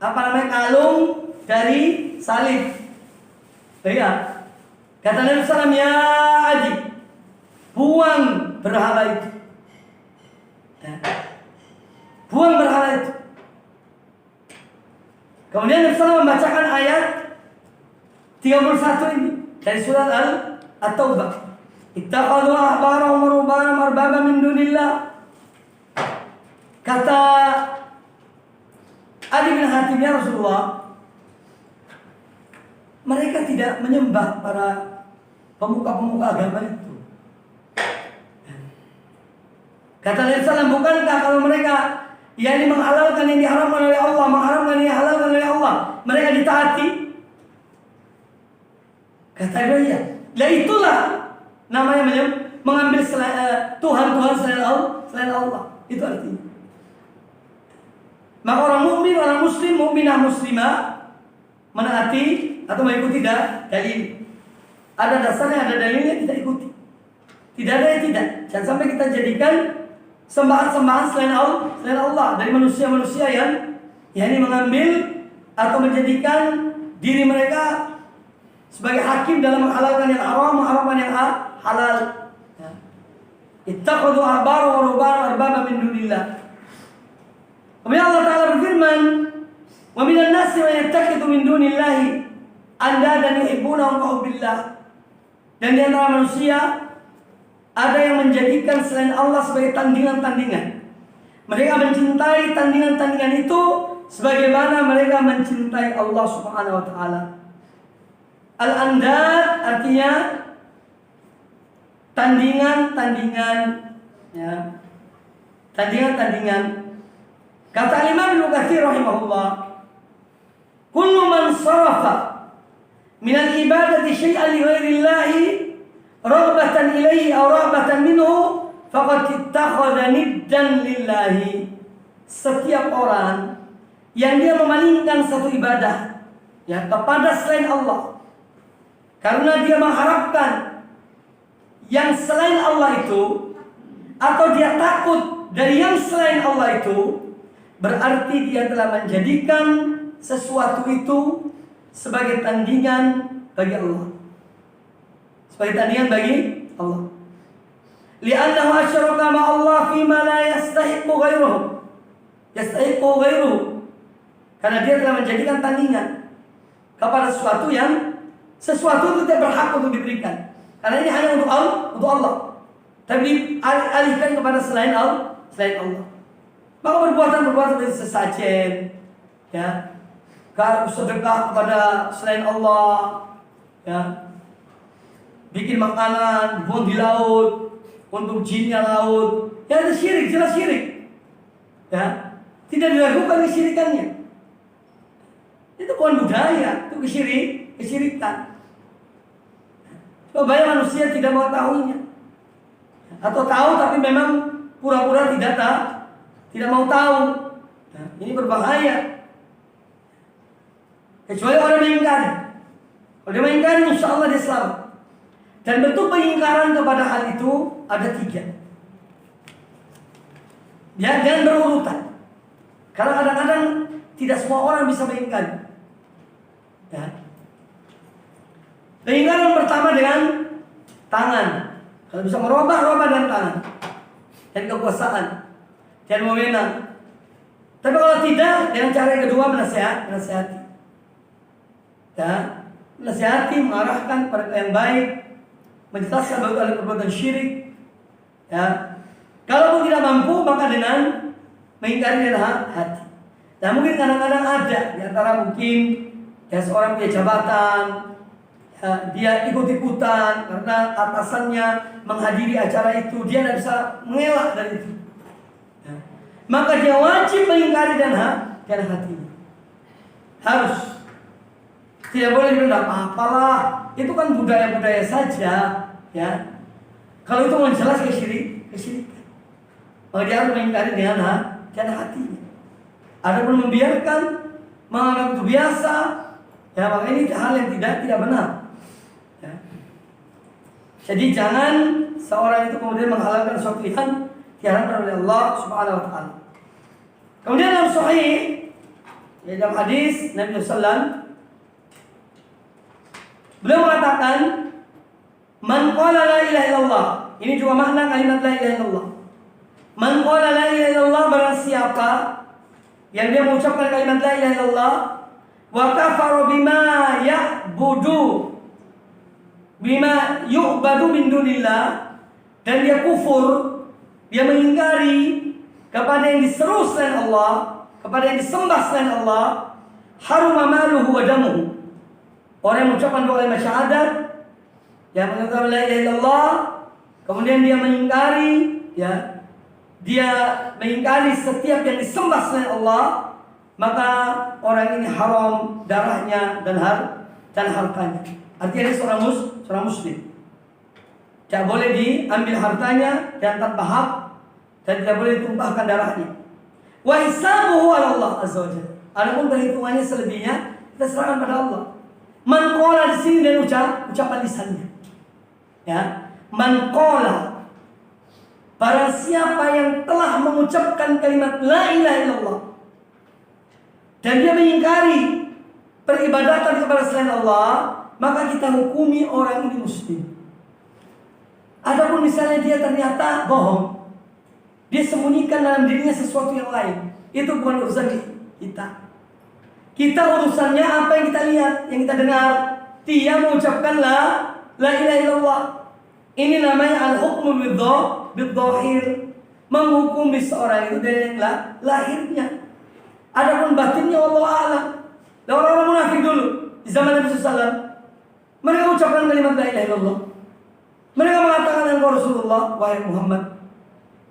kalung dari salib. Lihat, kata Nabi SAW, ya Adi, buang berhala itu. Ya. Buang berhala itu. Kemudian Nabi SAW membacakan ayat 31 ini dari surat At-Taubah. Ittakhadhu ahbarahum wa rubbanahum arbaba min dunillah. Kata Adi bin Hatim, ya Rasulullah, mereka tidak menyembah para pemuka-pemuka agama itu. Kata Nabi SAW, bukankah kalau mereka yang menghalalkan yang diharamkan oleh Allah, mengharamkan yang dihalalkan oleh Allah, mereka ditaati? Kata dia, ya. Lah itulah namanya mengambil Tuhan-Tuhan selain Allah. Itu artinya. Maka orang mukmin, orang muslim, mukminah muslimah menaati atau mengikuti dalil. Ada dasarnya, ada dalilnya, kita ikuti. Tidak ada yang tidak. Jangan sampai kita jadikan sembahan-sembahan selain Allah dari manusia-manusia yang ini mengambil atau menjadikan diri mereka sebagai hakim dalam menghalalkan yang haram, mengharamkan yang halal. Ittakhadhu ahbar wa rubban arbaba min dunillah. Kemudian Allah Ta'ala berfirman, wa minan nasi man yattakhidhu min dunillahi andadan yuhibbunahum ka hubbillah. Dan di antara manusia ada yang menjadikan selain Allah sebagai tandingan-tandingan. Mereka mencintai tandingan-tandingan itu sebagaimana mereka mencintai Allah Subhanahu wa Ta'ala. Al-andad artinya tandingan-tandingan, ya. Tandingan-tandingan. Kata Imam Ibnu Katsir rahimahullah, kullu man sarafa min al-ibadati syai'an li ghairillahi raghbatan ilaihi aw raghbatan minhu faqad ittakhadha niddan lillahi. Setiap orang yang dia memalingkan satu ibadah ya kepada selain Allah karena dia mengharapkan yang selain Allah itu, atau dia takut dari yang selain Allah itu, berarti dia telah menjadikan sesuatu itu sebagai tandingan bagi Allah. Sebagai tandingan bagi Allah. Li'annahu asyraka ma Allah fima la yastahiqu ghairuhu. Yastahiqu ghairuhu. Karena dia telah menjadikan tandingan kepada sesuatu yang sesuatu itu tidak berhak untuk diberikan. Karena ini hanya untuk Allah. Tapi alihkan kepada selain Allah. Maka perbuatan-perbuatan seperti sesajen, ya, sedekah kepada selain Allah, ya, bikin makanan, buang di laut untuk jinnya laut, ya itu syirik, jelas syirik, ya, tidak dilakukan kesyirikannya. Itu bukan budaya, itu kesyirikan. Banyak manusia tidak mengetahuinya, atau tahu tapi memang pura-pura tidak mau tahu. Nah, ini berbahaya. Kecuali orang mengingkari. Kalau dia mengingkari, insya Allah dia selamat. Dan bentuk pengingkaran kepada hal itu ada 3. Ya, dan berurutan. Karena kadang-kadang tidak semua orang bisa mengingkari. Ya. Pengingkaran pertama dengan tangan. Kalau bisa merubah dengan tangan. Dan kekuasaan. Dan mewenang. Tapi kalau tidak, dengan cara yang kedua menasihati. Ya, menasihati, mengarahkan pada yang baik. menjelaskan bahwa perbuatan syirik. Ya. Kalaupun tidak mampu, maka dengan mengingkari dengan hati. Nah, mungkin kadang-kadang ada di antara mungkin ya seorang punya jabatan, ya, dia ikut-ikutan karena atasannya menghadiri acara itu, dia tidak bisa mengelak dari itu. Ya. Maka dia wajib mengingkari dengan hatinya. Harus. Tidak boleh bilang apa-apalah, itu kan budaya-budaya saja, ya. Kalau itu mau jelas kesyirikan. Maka dia harus mengingkari dengan hatinya. Adapun membiarkan, menganggap itu biasa, ya maka ini hal yang tidak benar. Ya. Jadi jangan seorang itu kemudian menghalalkan sesuatu yang diharamkan oleh Allah Subhanahu wa taala. Kemudian dalam sahih, ya, dalam hadis Nabi sallallahu beliau mengatakan, "Man qala la ilaha illallah." Ini juga makna kalimat la ilaha illallah. Man qala la ilaha illallah, barang siapa yang dia mengucapkan kalimat la ilaha illallah wa kafara bima yu'badu min dunillah, dan dia kufur, dia mengingkari kepada yang diseru selain Allah, kepada yang disembah selain Allah, haruma maluhu wa damuhu. Orang yang mengucapkan dua kalimat syahadat, yang mengatakan la ilaha illallah, kemudian dia mengingkari, ya, dia mengingkari setiap yang disembah selain Allah, maka orang ini haram darahnya dan hartanya. Artinya dia seorang muslim. Tidak boleh diambil hartanya dan tanpa hak, dan tidak boleh ditumpahkan darahnya. Wa hisabuhu 'ala Allah azza wa jalla. Adapun perhitungannya selebihnya kita serahkan pada Allah. Man qala di sini dan ucapan lisannya. Ya, man qala, barang siapa yang telah mengucapkan kalimat la ilaha illallah dan dia mengingkari peribadatan kepada selain Allah, maka kita hukumi orang ini muslim. Adapun misalnya dia ternyata bohong, dia sembunyikan dalam dirinya sesuatu yang lain, itu bukan urusan kita. Kita urusannya apa yang kita lihat, yang kita dengar. Dia mengucapkan la ilaha illallah. Ini namanya al-hukmu bidh-dhahir, menghukumi seorang itu dari yang lahirnya. Adapun batinnya Allah a'lam. Dan orang-orang munafik dulu di zaman Nabi SAW, mereka ucapkan kalimat la ilaha illallah. Mereka mengatakan engkau Rasulullah, wahai Muhammad.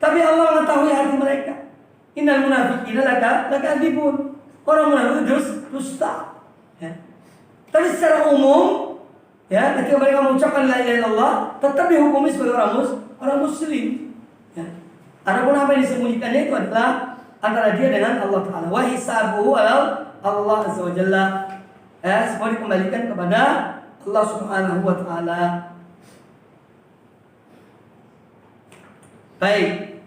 Tapi Allah mengetahui hati mereka. Innal munafiqina lakadzibun. Orang munafik itu dusta. Ya. Tapi secara umum, ya, ketika mereka mengucapkan la ilaha illallah, tetap dihukumi sebagai orang muslim. Ya. Adapun apa yang disembunyikannya itu adalah antara dia dengan Allah Taala. Wa hisabuhu 'ala Allah azza wa jalla. Semua dikembalikan kepada Allah Subhanahu wa taala. Baik.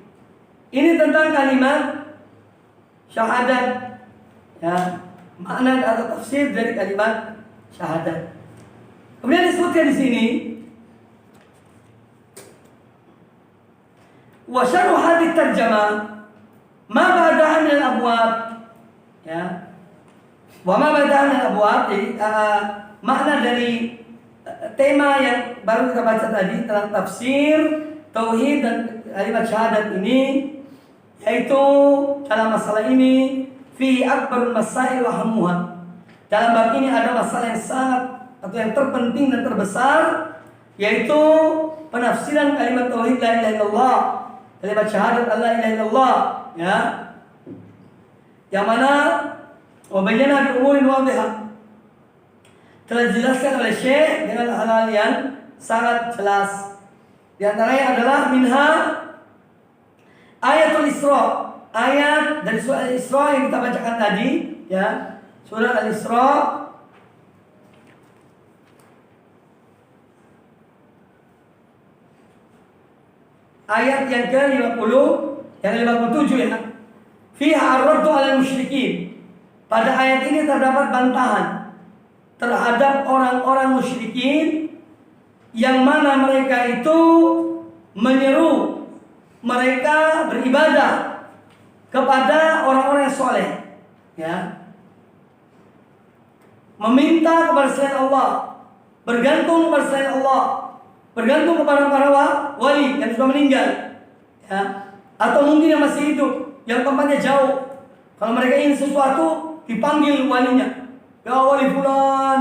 Ini tentang kalimat syahadat. Ya, makna atau tafsir dari kalimat syahadat. Kemudian disebutkan di sini, wa syarh hadhihi tarjamah ma ba'daha min al-abwab, ya. Wa ma ba'daha min al-abwab, jadi makna dari tema yang baru kita baca tadi tentang tafsir tauhid dan kalimat syahadat ini, yaitu dalam masalah ini fi akbarul masail wa hammuha. Dalam bab ini ada masalah yang sangat atau yang terpenting dan terbesar, yaitu penafsiran kalimat tauhid la ilaha illallah, kalimat syahadat la ilaha illallah, ya. Yang mana wa bayyana bi umurin wadihah, telah dijelaskan oleh Syekh dengan hal-hal yang sangat jelas. Di antaranya adalah minha ayatul Isra, ayat dari surah Al-Isra yang kita bacakan tadi, ya. Surah Al-Isra ayat yang ke-50, yang 57, ya. Fiha ar-raddu 'alal musyrikin. Pada ayat ini terdapat bantahan terhadap orang-orang musyrikin yang mana mereka itu menyeru mereka beribadah kepada orang-orang yang soleh, ya, meminta kepada selain Allah, bergantung kepada selain Allah, bergantung kepada para wali yang sudah meninggal, ya, atau mungkin yang masih hidup, yang tempatnya jauh. Kalau mereka ingin sesuatu, dipanggil walinya. Ya wali fulan,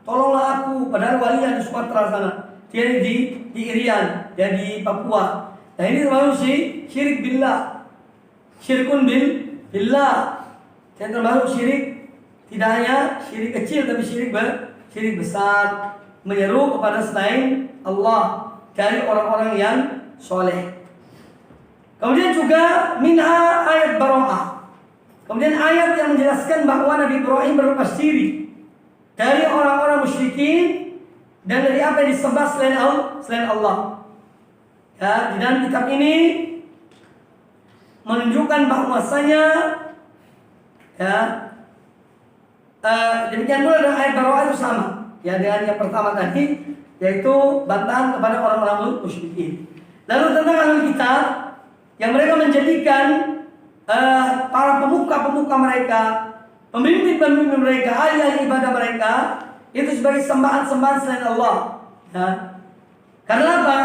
tolonglah aku. Padahal walinya di Sumatera sana, dia di Irian, dia di Papua. Nah ini termasuk syirik billah, syirkun billah. Dan termasuk syirik, tidak hanya syirik kecil, tapi syirik besar, menyeru kepada selain Allah dari orang-orang yang soleh. Kemudian juga minha ayat Bara'ah. Kemudian ayat yang menjelaskan bahwa Nabi Ibrahim berlepas diri dari orang-orang musyrikin dan dari apa yang disembah selain Allah. Ya, di dalam kitab ini menunjukkan bahwasanya, ya, demikian pula dengan ayat Bara'ah itu sama, ya, dengan yang pertama tadi, yaitu bantahan kepada orang-orang musyrikin. Lalu tentang ahlul kitab yang mereka menjadikan para pemuka-pemuka mereka, pemimpin-pemimpin mereka, ahli-ahli ibadah mereka itu sebagai sembahan-sembahan selain Allah. Ya. Karena apa?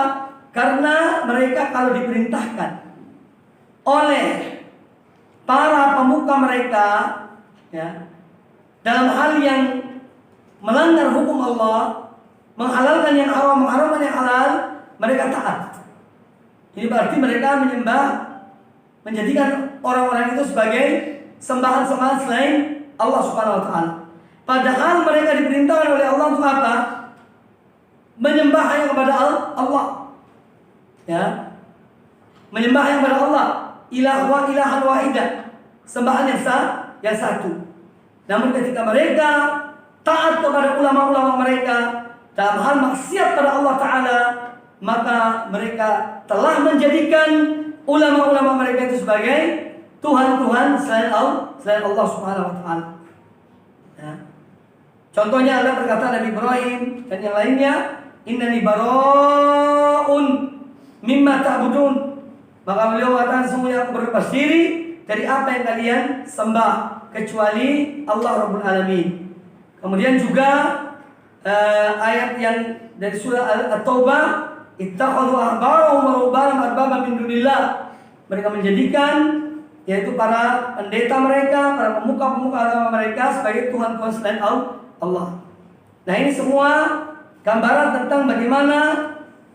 Karena mereka kalau diperintahkan oleh para pemuka mereka, ya, dalam hal yang melanggar hukum Allah, menghalalkan yang haram, mengharamkan yang halal, mereka taat. Ini berarti mereka menjadikan orang-orang itu sebagai sembahan-sembahan selain Allah Subhanahu wa taala. Padahal mereka diperintahkan oleh Allah untuk apa? Menyembah hanya kepada Allah. Ya. Menyembah hanya kepada Allah. Ilahan wahidah. Sembahan yang satu. Namun ketika mereka taat kepada ulama-ulama mereka dalam hal maksiat pada Allah taala, maka mereka telah menjadikan ulama-ulama mereka itu sebagai Tuhan-Tuhan selain Allah Subhanahu wa taala. Ya. Contohnya adalah perkataan Nabi Ibrahim dan yang lainnya, innani bara'un mimma ta'budun. Maka beliau mengatakan, sesungguhnya aku berlepas diri dari apa yang kalian sembah kecuali Allah Rabbul Alamin. Kemudian juga ayat yang dari surah At-Taubah, ittakhadhu ahbarahum wa rubbanahum arbaban min dunillah. Mereka menjadikan, yaitu para pendeta mereka, para pemuka-pemuka agama mereka sebagai Tuhan-Tuhan selain Allah. Nah ini semua gambaran tentang bagaimana,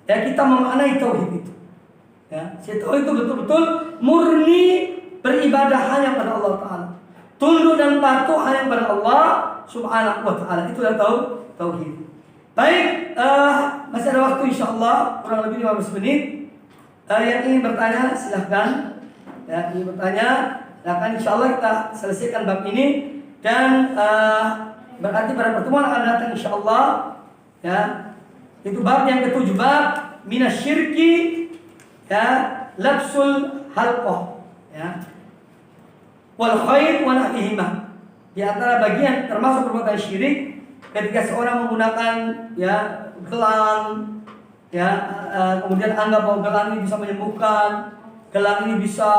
ya, kita memaknai tauhid itu. Ya, tauhid itu betul-betul murni beribadah hanya pada Allah Ta'ala, tunduk dan patuh hanya pada Allah Subhanahu wa Ta'ala. Itulah tauhid. Baik, masih ada waktu insyaallah kurang lebih 15 menit. Yang ingin bertanya silahkan. Ya, ingin bertanya silahkan. Insyaallah kita selesaikan bab ini dan berarti pada pertemuan akan datang insyaallah, ya, itu bab yang ketujuh, bab minasyirki, ya, labsul halqah, ya, wal khair wa nahihima. Di antara bagian termasuk perbuatan syirik ketika seorang menggunakan, ya, gelang, ya, kemudian anggap bahwa gelang ini bisa menyembuhkan, gelang ini bisa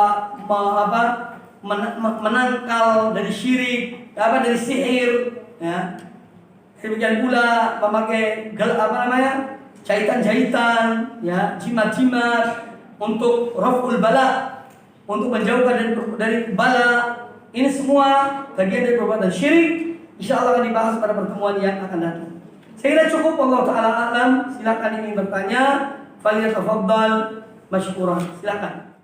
menangkal dari syirik, dari sihir, ya. Demikian pula memakai jahitan-jahitan, ya, jimat-jimat untuk raf'ul bala, untuk menjauhkan dari bala. Ini semua bagian dari perbuatan syirik. Insyaallah akan dibahas pada pertemuan yang akan datang. Saya kira cukup. Allah taala alam. Silakan ingin bertanya, falyatafaddal mashkuran. Silakan.